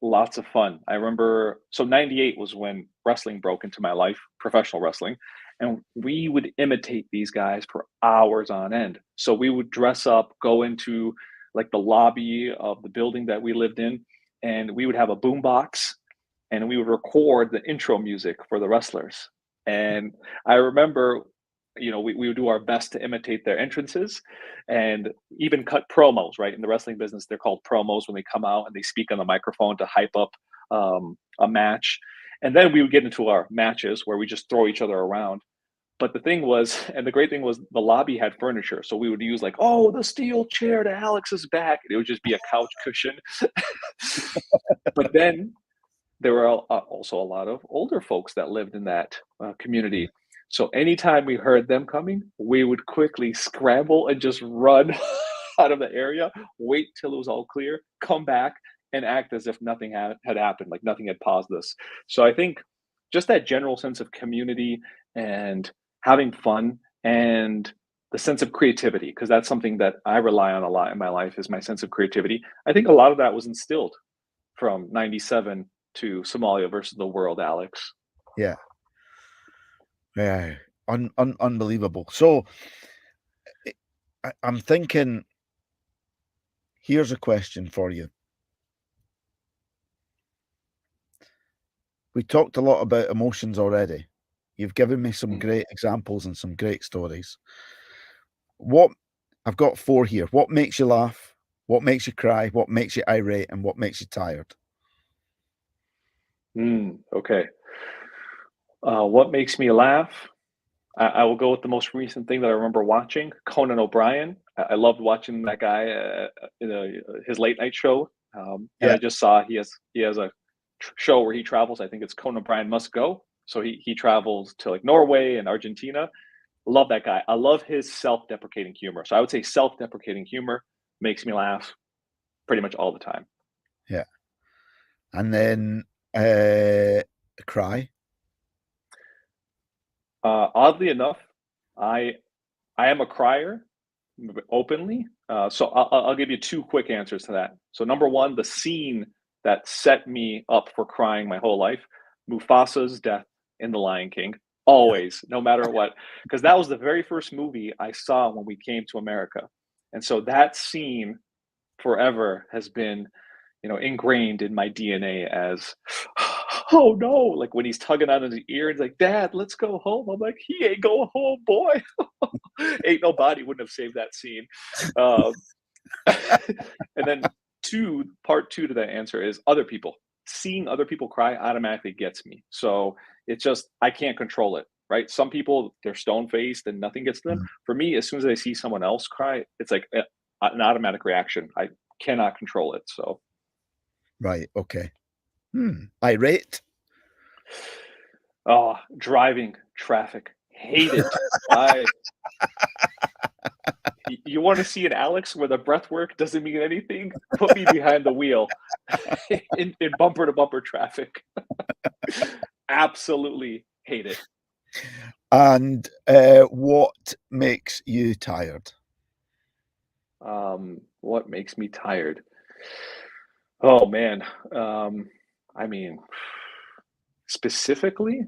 lots of fun. I remember so '98 was when wrestling broke into my life, professional wrestling, and we would imitate these guys for hours on end. So we would dress up, go into like the lobby of the building that we lived in, and we would have a boom box and we would record the intro music for the wrestlers. And I remember, we would do our best to imitate their entrances and even cut promos, right? In the wrestling business, they're called promos when they come out and they speak on the microphone to hype up a match. And then we would get into our matches where we just throw each other around. But the thing was, and the great thing was, the lobby had furniture. So we would use like, oh, the steel chair to Alex's back. And it would just be a couch cushion. But then there were also a lot of older folks that lived in that community. So anytime we heard them coming, we would quickly scramble and just run out of the area, wait till it was all clear, come back and act as if nothing had happened, like nothing had paused us. So I think just that general sense of community and having fun and the sense of creativity, because that's something that I rely on a lot in my life is my sense of creativity. I think a lot of that was instilled from '97 to Somalia versus the world, Alex. yeah, yeah, unbelievable. So I'm thinking, here's a question for you. We talked a lot about emotions already. You've given me some great examples and some great stories. I've got 4 here. What makes you laugh? What makes you cry? What makes you irate? And what makes you tired? Okay. What makes me laugh? I will go with the most recent thing that I remember watching, Conan O'Brien. I loved watching that guy, his late night show. And I just saw he has a show where he travels. I think it's Conan O'Brien Must Go. So he travels to like Norway and Argentina. Love that guy. I love his self-deprecating humor. So I would say self-deprecating humor makes me laugh pretty much all the time. Yeah. And then cry. Oddly enough, I am a crier openly. So I'll give you two quick answers to that. So number one, the scene that set me up for crying my whole life, Mufasa's death in The Lion King. Always, no matter what, because that was the very first movie I saw when we came to America. And so that scene forever has been, ingrained in my DNA as, oh no, like when he's tugging on his ear, he's like, Dad, let's go home. I'm like, he ain't going home, boy. Ain't nobody wouldn't have saved that scene. And then part two to that answer is other people. Seeing other people cry automatically gets me. So it's just, I can't control it, right? Some people, they're stone-faced and nothing gets to them. For me, as soon as I see someone else cry, it's like an automatic reaction. I cannot control it. So. Right. Okay. Irate. Oh, driving, traffic, hate it. You want to see an Aleks where the breath work doesn't mean anything? Put me behind the wheel in bumper to bumper traffic. Absolutely hate it. And what makes you tired? What makes me tired? Oh man. I mean, specifically,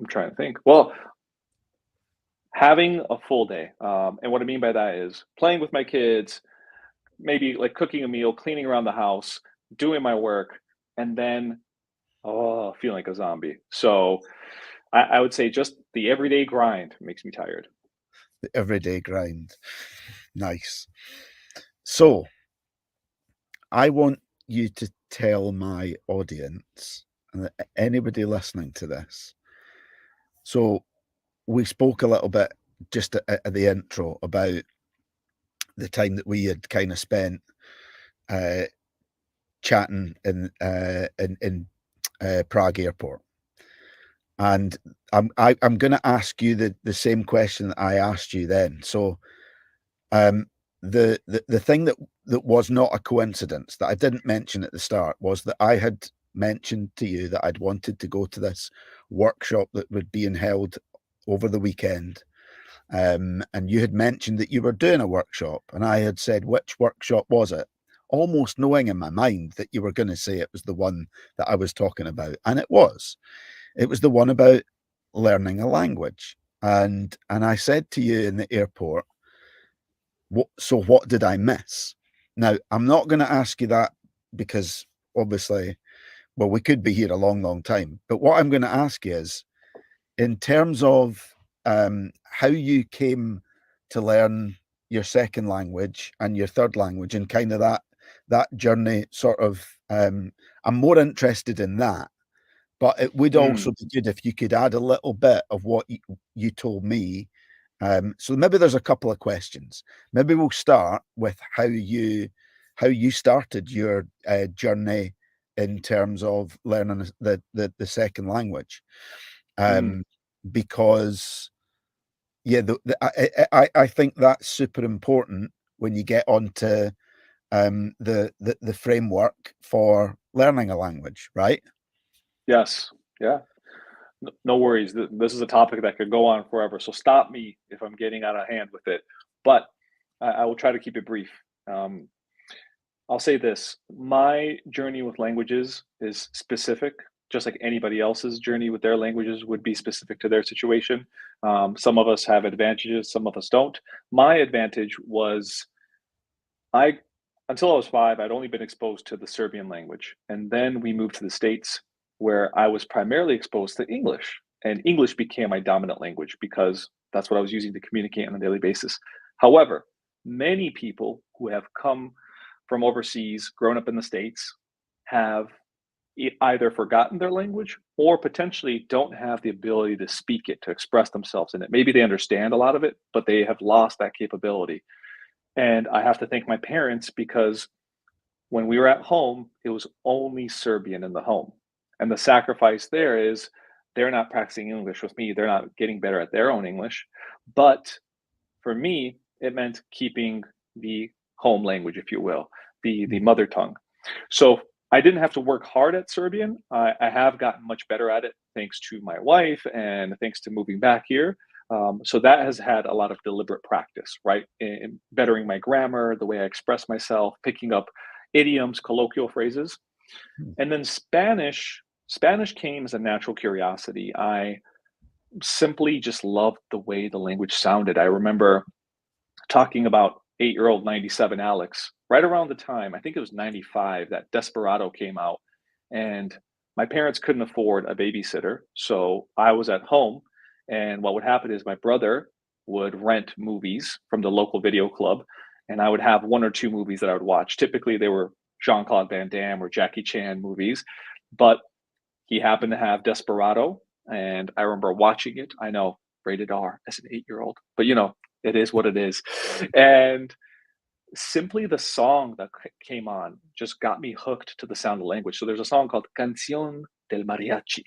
I'm trying to think. Well, having a full day. And what I mean by that is playing with my kids, maybe like cooking a meal, cleaning around the house, doing my work, and then feeling like a zombie. So I would say just the everyday grind makes me tired. The everyday grind. Nice. So I want you to tell my audience and anybody listening to this. So we spoke a little bit just at the intro about the time that we had kind of spent chatting in Prague airport, and I'm going to ask you the same question that I asked you then. So, the thing that was not a coincidence that I didn't mention at the start was that I had mentioned to you that I'd wanted to go to this workshop that was being held over the weekend. And you had mentioned that you were doing a workshop, and I had said, which workshop was it? Almost knowing in my mind that you were going to say it was the one that I was talking about. And it was the one about learning a language. And I said to you in the airport, so what did I miss? Now, I'm not going to ask you that because obviously, well, we could be here a long, long time. But what I'm going to ask you is, in terms of how you came to learn your second language and your third language, and kind of that journey sort of, I'm more interested in that, but it would also be good if you could add a little bit of what you told me. So maybe there's a couple of questions. Maybe we'll start with how you started your journey in terms of learning the second language. Because I think that's super important when you get onto the framework for learning a language, right? Yes. Yeah. No worries. This is a topic that could go on forever. So stop me if I'm getting out of hand with it. But I will try to keep it brief. I'll say this. My journey with languages is specific, just like anybody else's journey with their languages would be specific to their situation. Some of us have advantages, some of us don't. My advantage was until I was 5, I'd only been exposed to the Serbian language. And then we moved to the States where I was primarily exposed to English. And English became my dominant language because that's what I was using to communicate on a daily basis. However, many people who have come from overseas, grown up in the States, have either forgotten their language or potentially don't have the ability to speak it, to express themselves in it. Maybe they understand a lot of it, but they have lost that capability. And I have to thank my parents because when we were at home, it was only Serbian in the home. And the sacrifice there is they're not practicing English with me. They're not getting better at their own English. But for me, it meant keeping the home language, if you will, the mother tongue. So I didn't have to work hard at Serbian. I have gotten much better at it thanks to my wife and thanks to moving back here. So that has had a lot of deliberate practice, right? In bettering my grammar, the way I express myself, picking up idioms, colloquial phrases. And then Spanish came as a natural curiosity. I simply just loved the way the language sounded. I remember talking about 8-year-old 97 Aleks right around the time, I think it was 95, that Desperado came out. And my parents couldn't afford a babysitter. So I was at home. And what would happen is my brother would rent movies from the local video club. And I would have one or two movies that I would watch. Typically, they were Jean Claude Van Damme or Jackie Chan movies. But he happened to have Desperado. And I remember watching it. I know, rated R as an 8-year-old, but it is what it is. And simply the song that came on just got me hooked to the sound of language. So there's a song called Canción del Mariachi,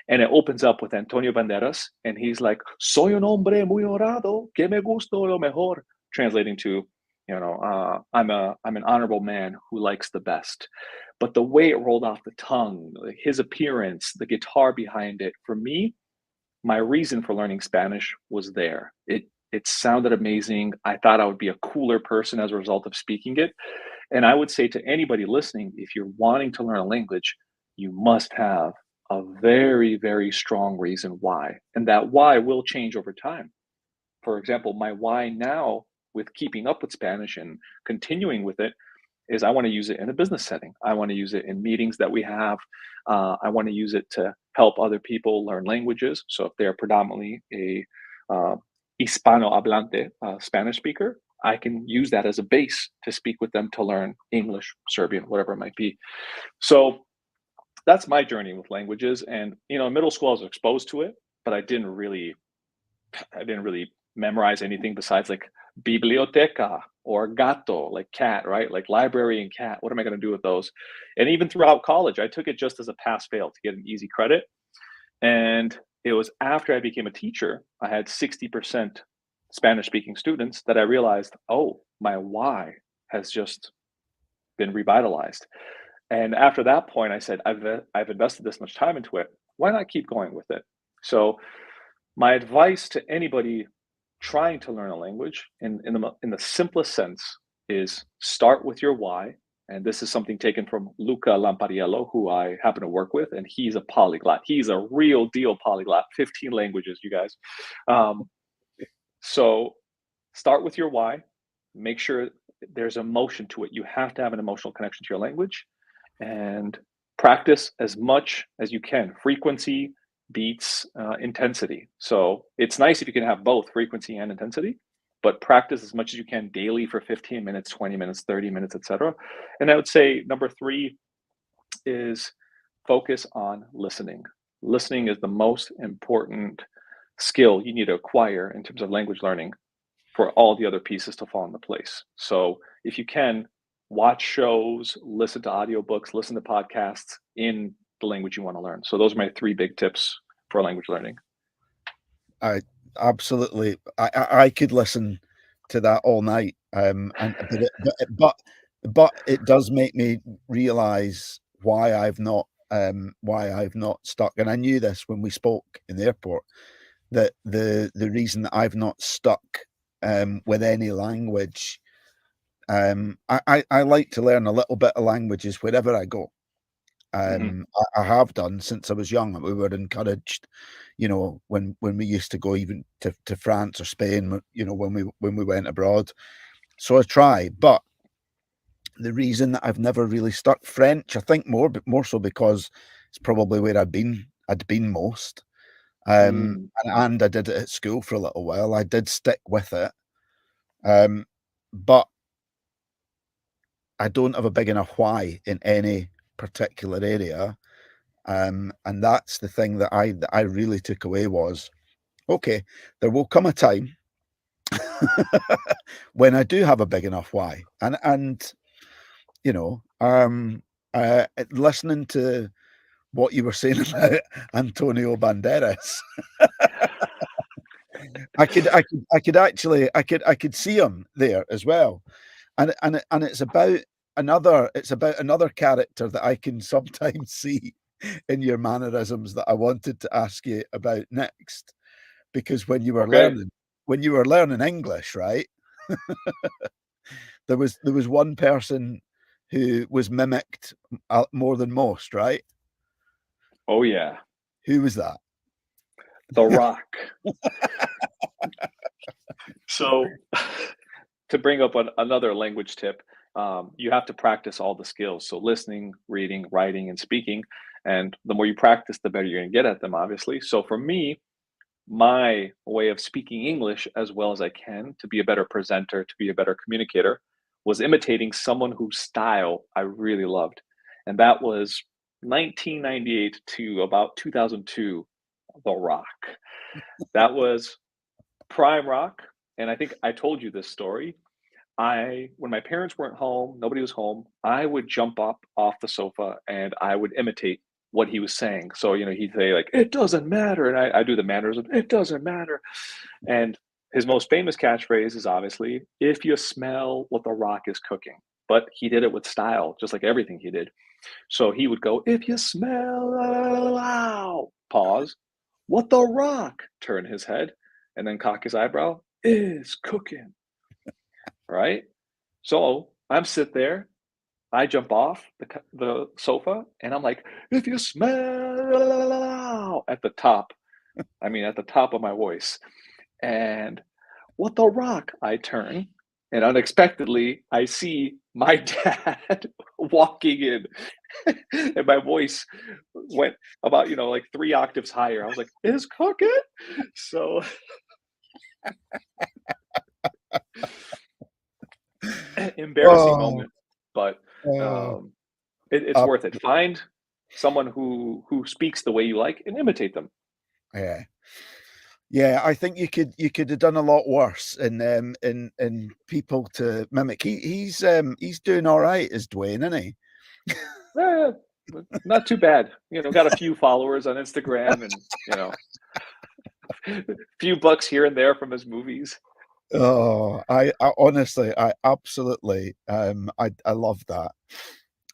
and it opens up with Antonio Banderas, and he's like, "Soy un hombre muy honrado, que me gusto lo mejor," translating to, I'm an honorable man who likes the best. But the way it rolled off the tongue, his appearance, the guitar behind it, for me, my reason for learning Spanish was there. It sounded amazing. I thought I would be a cooler person as a result of speaking it. And I would say to anybody listening, if you're wanting to learn a language, you must have a very, very strong reason why. And that why will change over time. For example, my why now with keeping up with Spanish and continuing with it is I want to use it in a business setting. I want to use it in meetings that we have. I want to use it to help other people learn languages. So if they're predominantly a Hispano hablante, Spanish speaker, I can use that as a base to speak with them to learn English, Serbian, whatever it might be. So that's my journey with languages. And in middle school I was exposed to it, but I didn't really memorize anything besides like biblioteca or gato, like cat, right? Like library and cat. What am I going to do with those? And even throughout college, I took it just as a pass fail to get an easy credit. And it was after I became a teacher, I had 60% Spanish speaking students that I realized, oh, my why has just been revitalized. And after that point, I said, I've invested this much time into it. Why not keep going with it? So my advice to anybody trying to learn a language in the simplest sense is start with your why. And this is something taken from Luca Lampariello, who I happen to work with, and he's a polyglot. He's a real deal polyglot, 15 languages, you guys. So start with your why. Make sure there's emotion to it. You have to have an emotional connection to your language, and practice as much as you can. Frequency beats intensity. So it's nice if you can have both frequency and intensity, but practice as much as you can daily for 15 minutes, 20 minutes, 30 minutes, etc. And I would say number 3 is focus on listening. Listening is the most important skill you need to acquire in terms of language learning for all the other pieces to fall into place. So if you can, watch shows, listen to audiobooks, listen to podcasts in the language you want to learn. So those are my 3 big tips for language learning. I absolutely, I could listen to that all night, but it does make me realize why I've not stuck. And I knew this when we spoke in the airport, that the reason that I've not stuck with any language, I like to learn a little bit of languages wherever I go. I have done since I was young. We were encouraged, when we used to go even to France or Spain, when we went abroad. So I try, but the reason that I've never really stuck, French, I think more so because it's probably where I'd been most. And I did it at school for a little while. I did stick with it. But I don't have a big enough why in any particular area. And that's the thing that I really took away was, okay, there will come a time when I do have a big enough why. And you know, listening to what you were saying about Antonio Banderas, I could see him there as well, and it's about another character that I can sometimes see in your mannerisms that I wanted to ask you about next, because when you were Okay. learning English, right? There was one person who was mimicked more than most, right? Oh yeah, Who was that? The Rock. So, to bring up another language tip, you have to practice all the skills. So, listening, reading, writing, and speaking. And the more you practice, the better you're going to get at them, obviously. So, for me, my way of speaking English as well as I can to be a better presenter, to be a better communicator, was imitating someone whose style I really loved. And that was 1998 to about 2002, The Rock. That was prime rock. And I think I told you this story. When my parents weren't home, nobody was home, I would jump up off the sofa and I would imitate what he was saying. So, he'd say like, "It doesn't matter." And I do the mannerism, "It doesn't matter." And his most famous catchphrase is obviously, "If you smell what the rock is cooking." But he did it with style, just like everything he did. So he would go, "If you smell," pause, "what the rock," turn his head, and then cock his eyebrow, "is cooking." Right? So I'm sit there, I jump off the sofa, and I'm like, "If you smell," at the top. I mean, at the top of my voice. And "what the rock," I turn, and unexpectedly, I see my dad walking in, and my voice went about, like 3 octaves higher. I was like, "Is cooking?" So, embarrassing Oh, moment, but, oh, um, it's uh, worth it. Find someone who speaks the way you like and imitate them. yeah. Yeah, I think you could have done a lot worse in people to mimic. He's doing all right as Dwayne, isn't he? Eh, not too bad. Got a few followers on Instagram and, few bucks here and there from his movies. Oh, I honestly, I absolutely, I love that.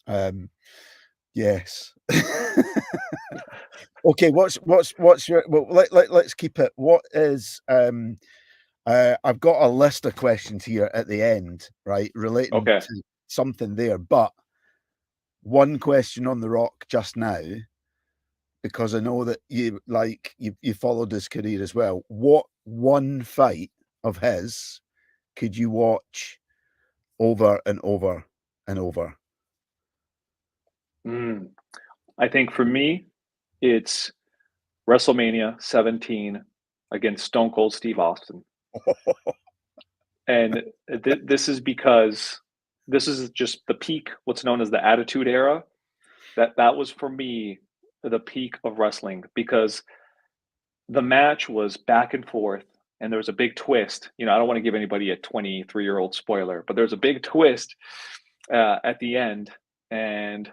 Um, yes. Okay, what's your well, let's keep it. What is I've got a list of questions here at the end, right, relating Okay. to something there, but one question on the rock just now, because I know that you followed his career as well. What one fight of his could you watch over and over and over? Mm. I think for me, it's WrestleMania 17 against Stone Cold Steve Austin. And this is because this is just the peak, what's known as the Attitude Era. That was for me the peak of wrestling because the match was back and forth and there was a big twist. I don't want to give anybody a 23-year-old spoiler, but there's a big twist at the end. And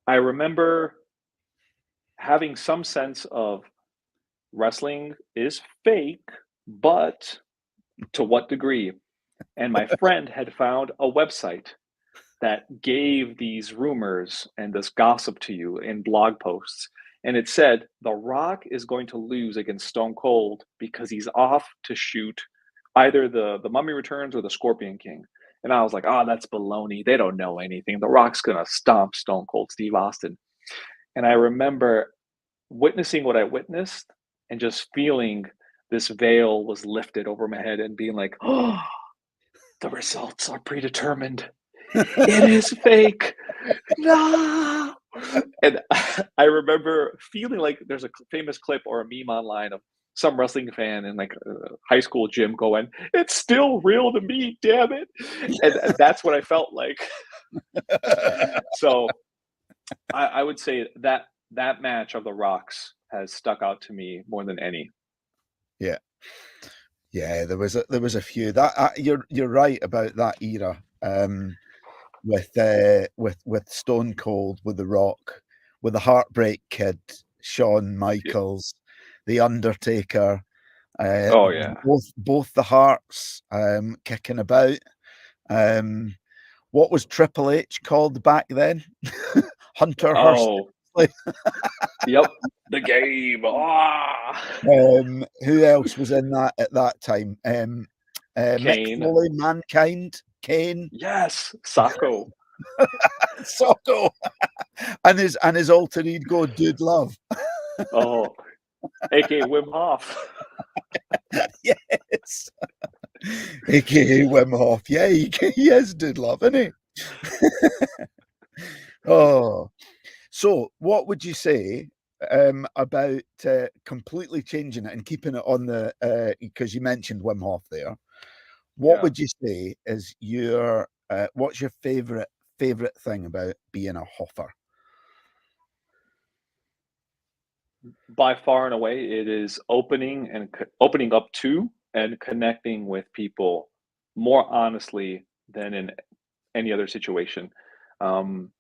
I remember having some sense of wrestling is fake, but to what degree? And my friend had found a website that gave these rumors and this gossip to you in blog posts. And it said, The Rock is going to lose against Stone Cold because he's off to shoot either the Mummy Returns or the Scorpion King. And I was like, oh, that's baloney. They don't know anything. The Rock's going to stomp Stone Cold Steve Austin. And I remember witnessing what I witnessed and just feeling this veil was lifted over my head and being like, oh, the results are predetermined. It is fake. No. And I remember feeling like there's a famous clip or a meme online of some wrestling fan in like a high school gym going, "It's still real to me, damn it." And that's what I felt like. So I would say that match of the Rocks has stuck out to me more than any. Yeah. Yeah, there was a few that you're right about that era. With Stone Cold, with The Rock, with the Heartbreak Kid, Shawn Yeah. Michaels, The Undertaker, Oh yeah. both the Hearts kicking about. What was Triple H called back then? Hunter Hearst. Oh, yep. The game. Ah. Who else was in that at that time? Mick Kane. Foley, Mankind, Kane, Yes. Sacco. Socko, and his alter ego, Dude Love. Oh, aka Wim Hof. Yes, aka Wim Hof. Yeah, he is Dude Love, isn't he? Oh, so what would you say about completely changing it and keeping it on the? Because you mentioned Wim Hof there. What Yeah. would you say is your what's your favorite thing about being a Hoffer? By far and away, it is opening up to and connecting with people more honestly than in any other situation. Um,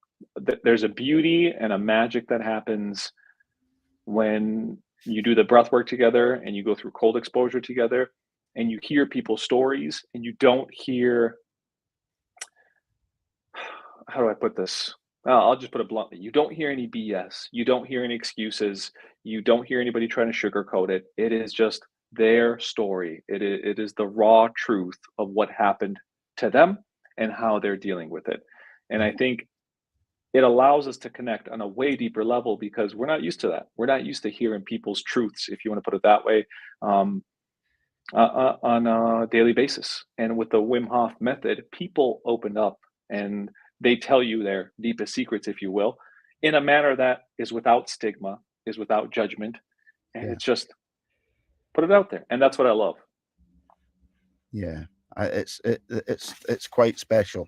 there's a beauty and a magic that happens when you do the breath work together and you go through cold exposure together and you hear people's stories and you don't hear, how do I put this? I'll just put it bluntly. You don't hear any BS. You don't hear any excuses. You don't hear anybody trying to sugarcoat it. It is just their story. It is the raw truth of what happened to them and how they're dealing with it. And I think it allows us to connect on a way deeper level because we're not used to that. We're not used to hearing people's truths, if you want to put it that way, um, on a daily basis. And with the Wim Hof method, people open up and they tell you their deepest secrets, if you will, in a manner that is without stigma, is without judgment, and Yeah, it's just put it out there. And that's what I love. yeah. It's quite special.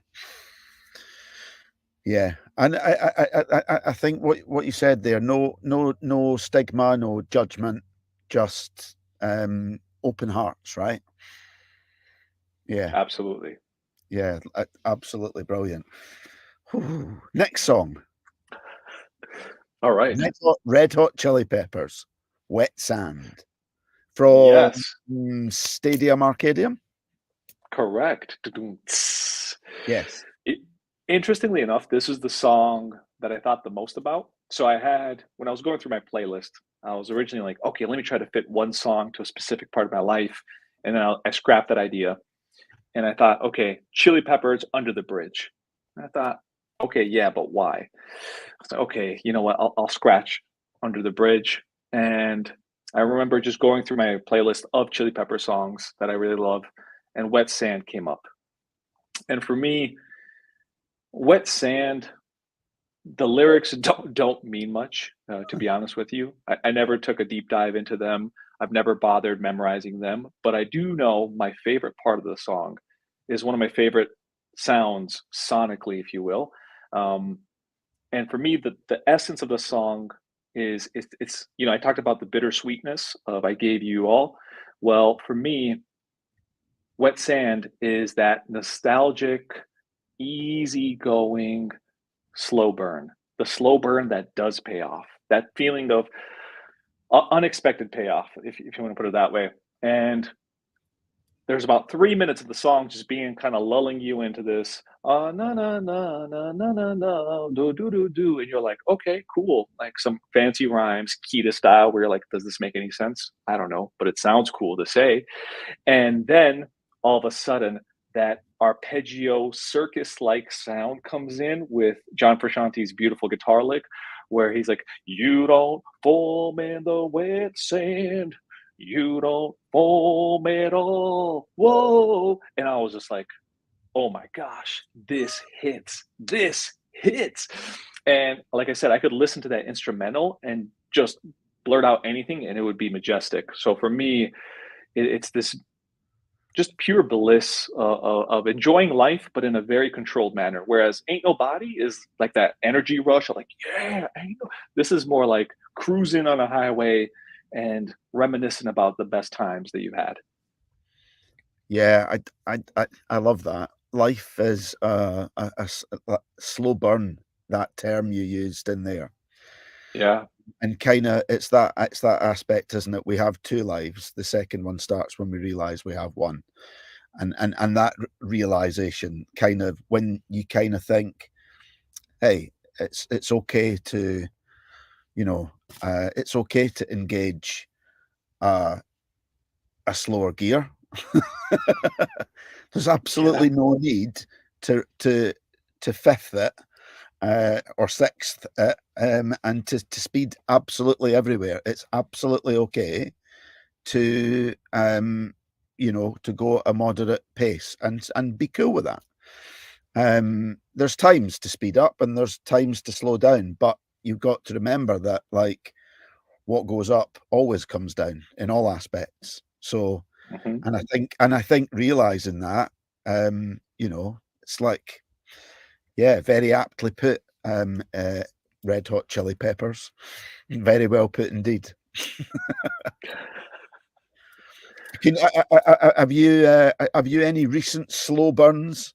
Yeah, and I think what you said there, no stigma, no judgment, just open hearts, right? Yeah, Absolutely. yeah, absolutely brilliant. Whew. Next song, All right. Red Hot Chili Peppers, Wet Sand from Yes, Stadium Arcadium. correct. Yes. It, interestingly enough, this is the song that I thought the most about. So I had, when I was going through my playlist, I was originally like, okay, let me try to fit one song to a specific part of my life. And then I scrapped that idea. And I thought, okay, Chili Peppers, Under the Bridge. And I thought, okay, yeah, but why? So, okay, you know what? I'll scratch Under the Bridge. And I remember just going through my playlist of Chili Pepper songs that I really love, and Wet Sand came up. And for me, Wet Sand, the lyrics don't mean much, to be honest with you. I never took a deep dive into them. I've never bothered memorizing them, but I do know my favorite part of the song is one of my favorite sounds sonically, if you will. Um, and for me, the essence of the song is it's you know, I talked about the bittersweetness of I gave you all. Well, for me, Wet Sand is that nostalgic, easygoing slow burn. The slow burn that does pay off. That feeling of unexpected payoff, if you want to put it that way. And there's about 3 minutes of the song just being kind of lulling you into this na na na na na na na do do do do, and you're like, okay, cool, like some fancy rhymes, Kita style, where you're like, does this make any sense? I don't know, but it sounds cool to say. And then all of a sudden, that arpeggio circus like sound comes in with John Frusciante's beautiful guitar lick, where he's like, you don't foam in the wet sand. You don't foam at all. Whoa. And I was just like, oh my gosh, this hits. This hits. And like I said, I could listen to that instrumental and just blurt out anything and it would be majestic. So for me, it's this just pure bliss of enjoying life, but in a very controlled manner. Whereas Ain't Nobody is like that energy rush of like, yeah, this is more like cruising on a highway and reminiscing about the best times that you've had. Yeah, I love that. Life is a slow burn, that term you used in there. Yeah. And kinda it's that aspect, isn't it? We have 2 lives. The second one starts when we realize we have one. And that realization kind of when you kinda think, "Hey, it's okay to, you know, it's okay to engage, uh, a slower gear." There's Yeah. absolutely no need to fifth it, or sixth it, and to speed absolutely everywhere. It's absolutely okay to, to go at a moderate pace and be cool with that. There's times to speed up and there's times to slow down, but you've got to remember that, like, what goes up always comes down in all aspects. So, Hmm. and I think realizing that, it's like, yeah, very aptly put, Red Hot Chili Peppers. Very well put indeed. Have you any recent slow burns?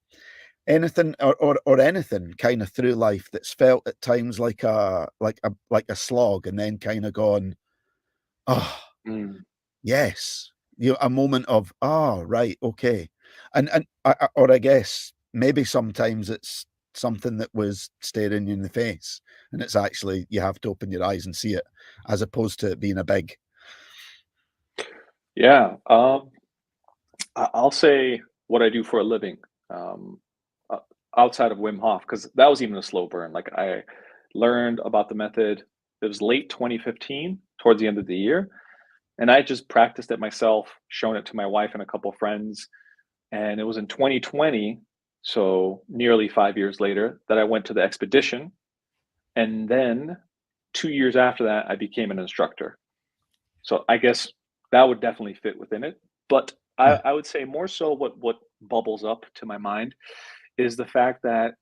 Anything or anything kind of through life that's felt at times like a slog and then kind of gone, oh Mm. yes, a moment of, oh right, okay, or I guess maybe sometimes it's something that was staring you in the face, and it's actually you have to open your eyes and see it, as opposed to it being a big, Yeah. I'll say what I do for a living, um, uh, outside of Wim Hof, because that was even a slow burn. Like I learned about the method. It was late 2015, towards the end of the year, and I just practiced it myself, shown it to my wife and a couple friends. And it was in 2020, so nearly 5 years later, that I went to the expedition. And then 2 years after that, I became an instructor. So I guess that would definitely fit within it. But yeah, I would say more so what bubbles up to my mind is the fact that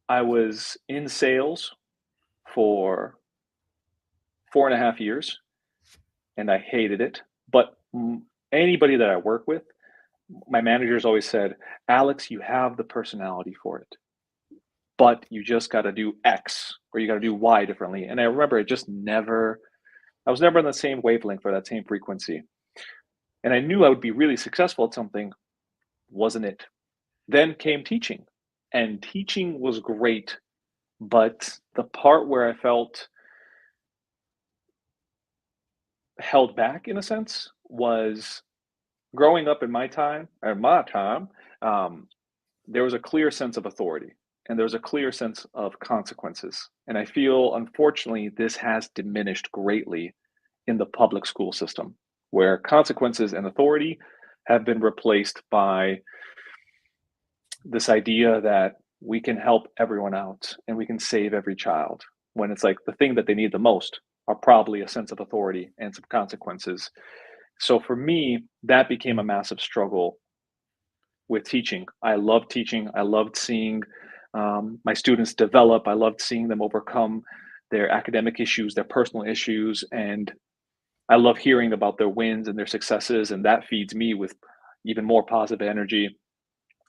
I was in sales for 4.5 years and I hated it. But anybody that I work with, my managers always said, Alex, you have the personality for it, but you just got to do X or you got to do Y differently. And I remember I was never on the same wavelength or that same frequency. And I knew I would be really successful at something, wasn't it? Then came teaching, and teaching was great, but the part where I felt held back in a sense was growing up in my time, um, there was a clear sense of authority and there was a clear sense of consequences. And I feel, unfortunately, this has diminished greatly in the public school system, where consequences and authority have been replaced by this idea that we can help everyone out and we can save every child, when it's like the thing that they need the most are probably a sense of authority and some consequences. So for me, that became a massive struggle with teaching. I loved teaching. I loved seeing my students develop. I loved seeing them overcome their academic issues, their personal issues, and I love hearing about their wins and their successes. And that feeds me with even more positive energy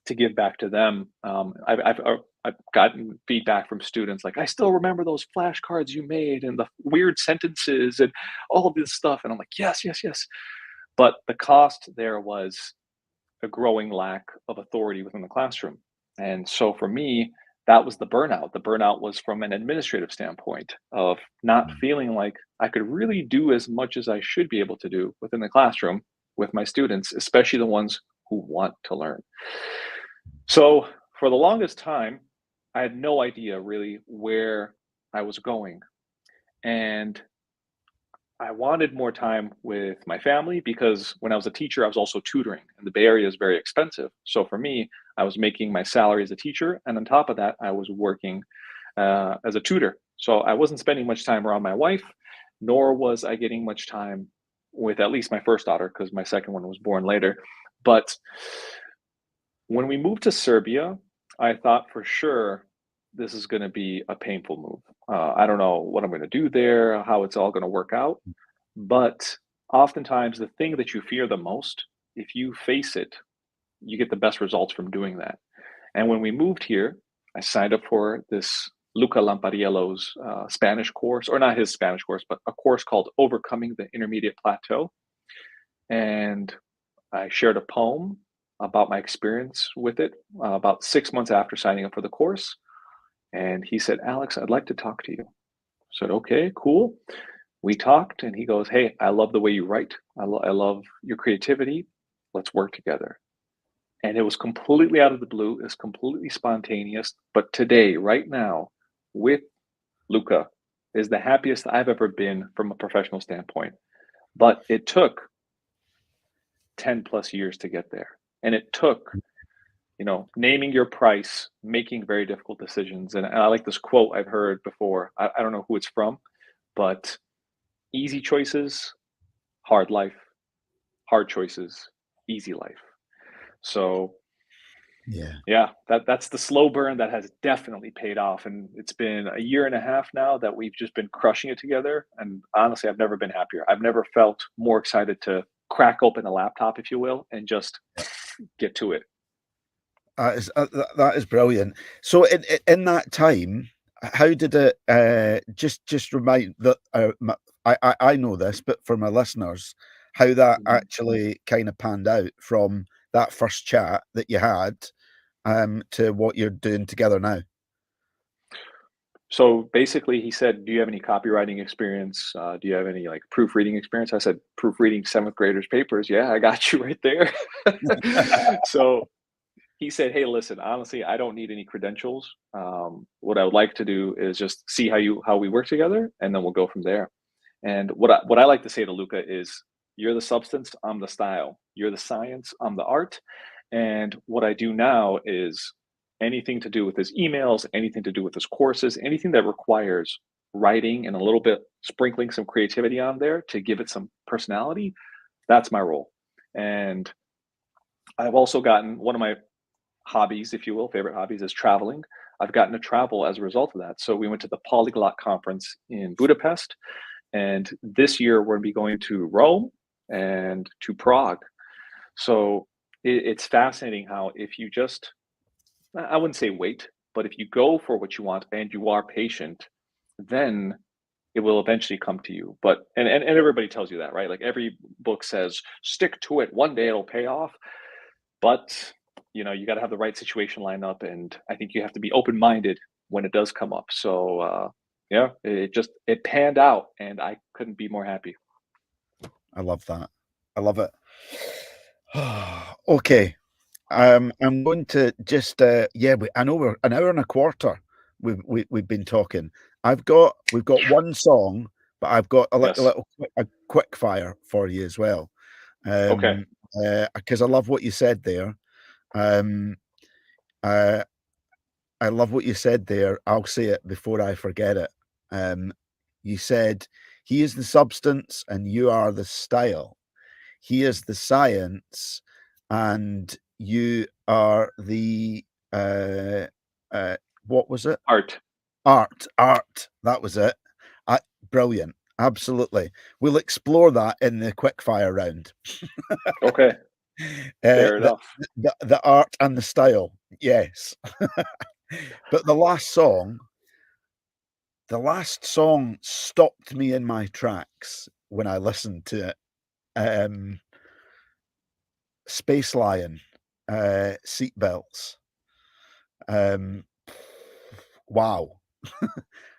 to give back to them. I've gotten feedback from students like, I still remember those flashcards you made and the weird sentences and all of this stuff. And I'm like, yes, yes, yes. But the cost there was a growing lack of authority within the classroom. And so for me, that was the burnout. The burnout was from an administrative standpoint of not feeling like I could really do as much as I should be able to do within the classroom with my students, especially the ones who want to learn. So for the longest time, I had no idea really where I was going. And I wanted more time with my family because when I was a teacher, I was also tutoring, and the Bay Area is very expensive. So for me, I was making my salary as a teacher, and on top of that, I was working as a tutor. So I wasn't spending much time around my wife, nor was I getting much time with at least my first daughter because my second one was born later. But when we moved to Serbia, I thought for sure this is going to be a painful move. I don't know what I'm going to do there, how it's all going to work out. But oftentimes, the thing that you fear the most if you face it, you get the best results from doing that. And when we moved here, I signed up for this Luca Lampariello's Spanish course, or not his Spanish course, but a course called Overcoming the Intermediate Plateau. And I shared a poem about my experience with it about 6 months after signing up for the course. And he said, Aleks, I'd like to talk to you. I said, okay, cool. We talked, and he goes, hey, I love the way you write. I love your creativity. Let's work together. And it was completely out of the blue. It's completely spontaneous. But today, right now, with Luca, is the happiest I've ever been from a professional standpoint. But it took 10 plus years to get there. And it took, naming your price, making very difficult decisions. And I like this quote I've heard before. I don't know who it's from, but easy choices, hard life, hard choices, easy life. So yeah, that's the slow burn that has definitely paid off. And it's been a year and a half now that we've just been crushing it together. And honestly, I've never been happier. I've never felt more excited to crack open a laptop, if you will, and just get to it. That is brilliant. So in that time, how did it just remind that I know this, but for my listeners, how that actually kind of panned out from that first chat that you had to what you're doing together now? So basically, he said, do you have any copywriting experience? Do you have any proofreading experience? I said, proofreading seventh graders' papers. Yeah, I got you right there. So he said, hey, listen, honestly, I don't need any credentials. What I would like to do is just see how we work together, and then we'll go from there. And what I like to say to Luca is, you're the substance, I'm the style. You're the science, I'm the art. And what I do now is anything to do with his emails, anything to do with his courses, anything that requires writing and a little bit sprinkling some creativity on there to give it some personality, that's my role. And I've also gotten one of my hobbies, if you will, favorite hobbies is traveling. I've gotten to travel as a result of that. So we went to the Polyglot conference in Budapest, and this year we're going to be going to Rome and to Prague. So it's fascinating how if you just, I wouldn't say wait, but if you go for what you want and you are patient, then it will eventually come to you. But and everybody tells you that, right? Like every book says, stick to it. One day it'll pay off. But you got to have the right situation lined up, and I think you have to be open-minded when it does come up. So yeah, it panned out, and I couldn't be more happy. I love that. I love it. Okay. I'm going to just I know we're an hour and a quarter. We've been talking. We've got one song, but I've got a quick fire for you as well. Okay. Because I love what you said there. I love what you said there. I'll say it before I forget it. You said, he is the substance and you are the style. He is the science and you are the what was it? Art. That was it. Brilliant. Absolutely. We'll explore that in the quickfire round. Okay. Fair enough. The art and the style. Yes. But the last song stopped me in my tracks when I listened to it. Space Lion, Seatbelts. Wow.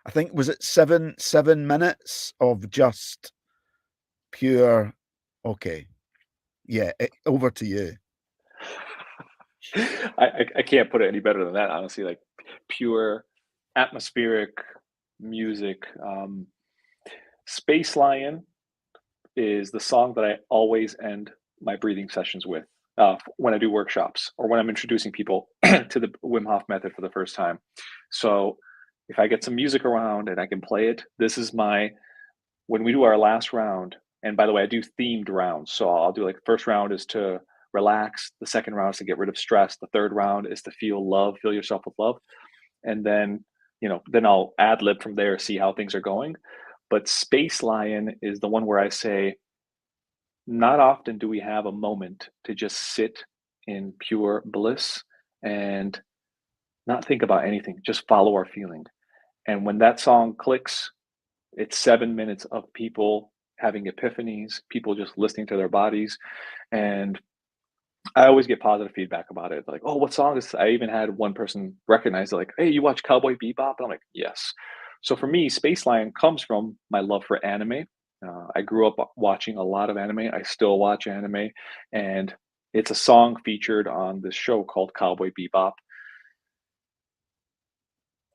I think, was it seven minutes of just pure, okay. Yeah, over to you. I can't put it any better than that, honestly. Like pure atmospheric music. Space Lion is the song that I always end my breathing sessions with when I do workshops or when I'm introducing people to the Wim Hof method for the first time. So if I get some music around and I can play it, this is when we do our last round. And by the way, I do themed rounds. So I'll do first round is to relax. The second round is to get rid of stress. The third round is to feel yourself with love. And then, then I'll ad lib from there, see how things are going. But Space Lion is the one where I say, not often do we have a moment to just sit in pure bliss and not think about anything, just follow our feeling. And when that song clicks, it's 7 minutes of people having epiphanies, people just listening to their bodies. And I always get positive feedback about it. Like, oh, what song is this? I even had one person recognize it, like, hey, you watch Cowboy Bebop? And I'm like, yes. So for me, Space Lion comes from my love for anime. I grew up watching a lot of anime. I still watch anime. And it's a song featured on this show called Cowboy Bebop.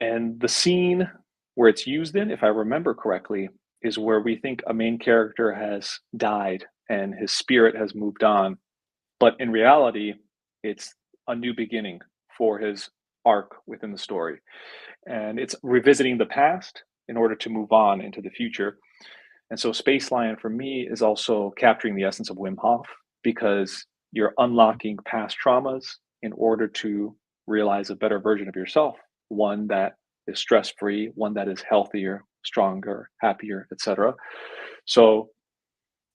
And the scene where it's used in, if I remember correctly, is where we think a main character has died and his spirit has moved on. But in reality, it's a new beginning for his arc within the story. And it's revisiting the past in order to move on into the future. And so Space Lion for me is also capturing the essence of Wim Hof, because you're unlocking past traumas in order to realize a better version of yourself, one that is stress free, one that is healthier, stronger, happier, etc. So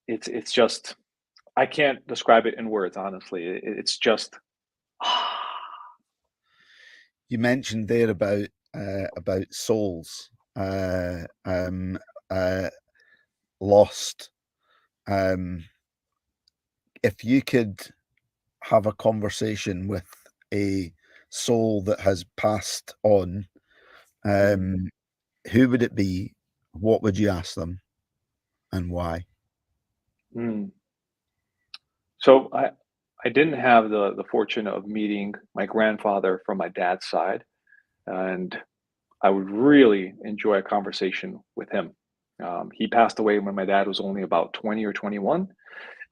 it's just, I can't describe it in words, honestly. It's just You mentioned there about souls lost. If you could have a conversation with a soul that has passed on, who would it be? What would you ask them, and why? So I didn't have the fortune of meeting my grandfather from my dad's side, and I would really enjoy a conversation with him. He passed away when my dad was only about 20 or 21,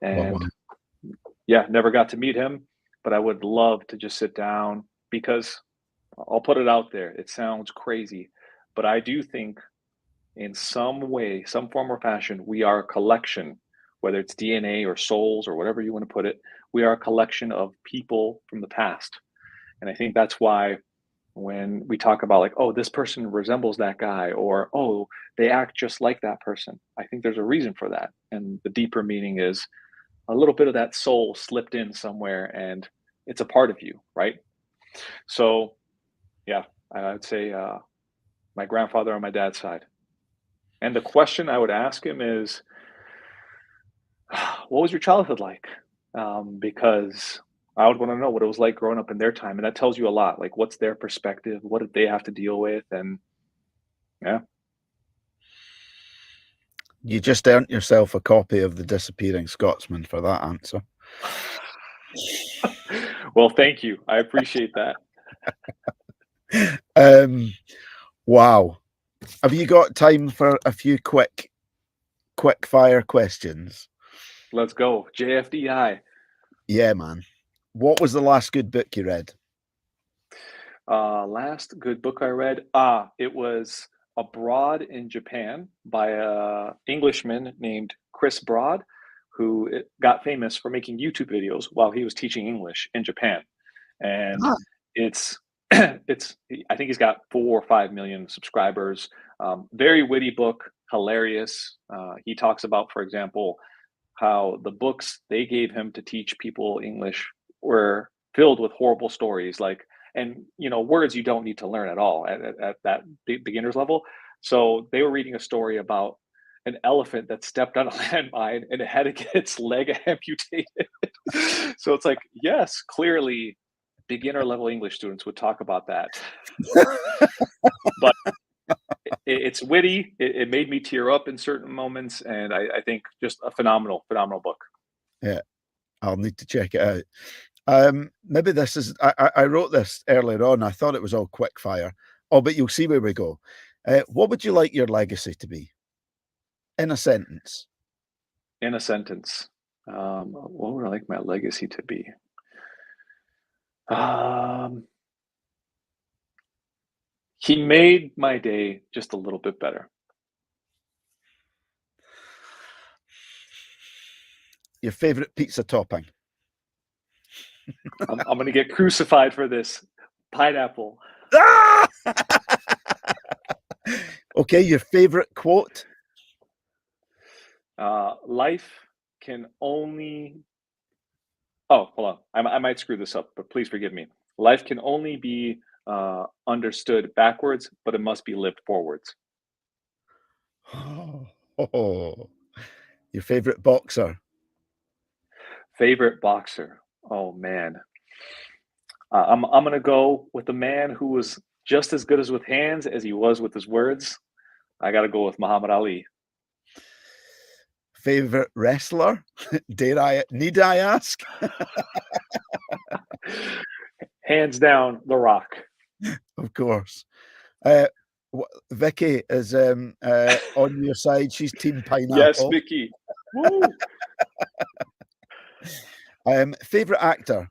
and yeah, never got to meet him, but I would love to just sit down, because I'll put it out there. It sounds crazy, but I do think in some way, some form or fashion, we are a collection, whether it's DNA or souls or whatever you want to put it. We are a collection of people from the past. And I think that's why when we talk about, like, oh, this person resembles that guy, or oh, they act just like that person, I think there's a reason for that. And the deeper meaning is a little bit of that soul slipped in somewhere and it's a part of you, right? So, yeah, I'd say my grandfather on my dad's side. And the question I would ask him is, what was your childhood like? Because I would want to know what it was like growing up in their time. And that tells you a lot. Like, what's their perspective? What did they have to deal with? And yeah. You just earned yourself a copy of The Disappearing Scotsman for that answer. Well, thank you. I appreciate that. Wow. Have you got time for a few quick fire questions? Let's go. JFDI. Yeah, man. What was the last good book you read? Last good book I read. It was Abroad in Japan by a Englishman named Chris Broad, who got famous for making YouTube videos while he was teaching English in Japan. And it's it's I think he's got 4 or 5 million subscribers. Very witty book, hilarious. He talks about, for example, how the books they gave him to teach people English were filled with horrible stories, like, and words you don't need to learn at all at that beginner's level. So they were reading a story about an elephant that stepped on a landmine and it had to get its leg amputated. So it's like, yes, clearly beginner level English students would talk about that. But it's witty. It made me tear up in certain moments, and I think just a phenomenal book. Yeah, I'll need to check it out. Maybe this is, I wrote this earlier on. I thought it was all quick fire. Oh, but you'll see where we go. What would you like your legacy to be? In a sentence. In a sentence. What would I like my legacy to be? He made my day just a little bit better. Your favorite pizza topping? I'm going to get crucified for this. Pineapple. Okay, your favorite quote? Life can only. Oh, hold on. I might screw this up, but please forgive me. Life can only be understood backwards, but it must be lived forwards. Oh, your favorite boxer? Favorite boxer? Oh man, I'm gonna go with the man who was just as good as with hands as he was with his words. I gotta go with Muhammad Ali. Favorite wrestler? Need I ask? Hands down, The Rock. Of course. Vicky is on your side. She's team Yes, pineapple. Vicky. Woo! Favorite actor?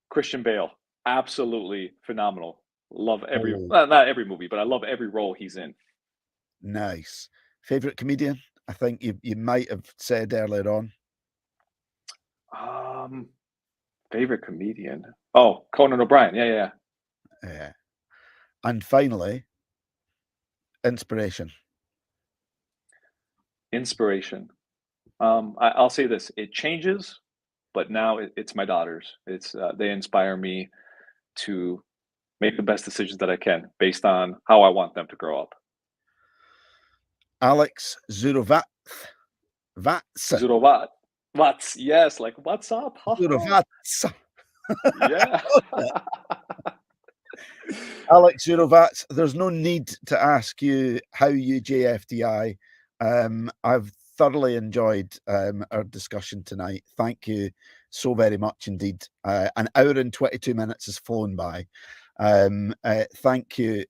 Christian Bale. Absolutely phenomenal. Love every Oh, well, not every movie, but I love every role he's in. nice. Favorite comedian? I think you might have said earlier on. Um, Favorite comedian. Oh, Conan O'Brien. Yeah. Yeah. And finally, inspiration. Inspiration. I'll say this: it changes, but now it's my daughters. It's they inspire me to make the best decisions that I can based on how I want them to grow up. Aleks Zurovac. Vats. Zurovac. What's yes, like what's up? Haha. Zurovats. Yeah. Alex Zurovac, there's no need to ask you how you JFDI. I've thoroughly enjoyed our discussion tonight. Thank you so very much indeed. An hour and 22 minutes has flown by. Thank you.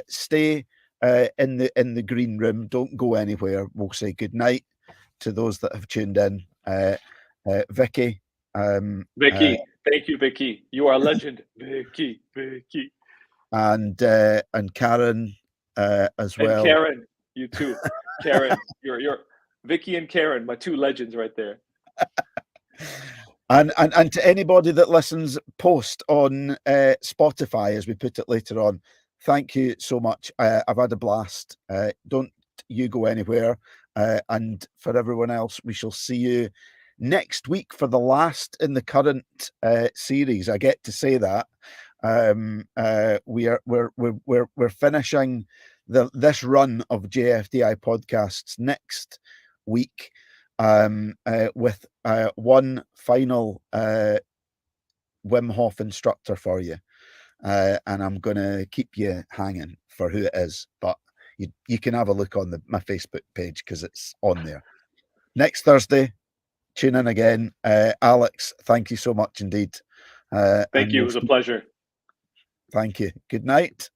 Stay in the green room. Don't go anywhere. We'll say good night to those that have tuned in. Vicky. Vicky, thank you, Vicky. You are a legend, Vicky. And Karen as And well. Karen, you too. Karen, you're Vicky and Karen, my two legends right there. And to anybody that listens post on Spotify, as we put it later on, thank you so much. I've had a blast. Don't you go anywhere. And for everyone else, we shall see you next week for the last in the current series. I get to say that. We're finishing this run of JFDI podcasts next week with one final Wim Hof instructor for you, and I'm going to keep you hanging for who it is, but you can have a look on my Facebook page because it's on there. Next Thursday, tune in again. Aleks, thank you so much indeed. Thank you. It was a pleasure. Thank you. Good night.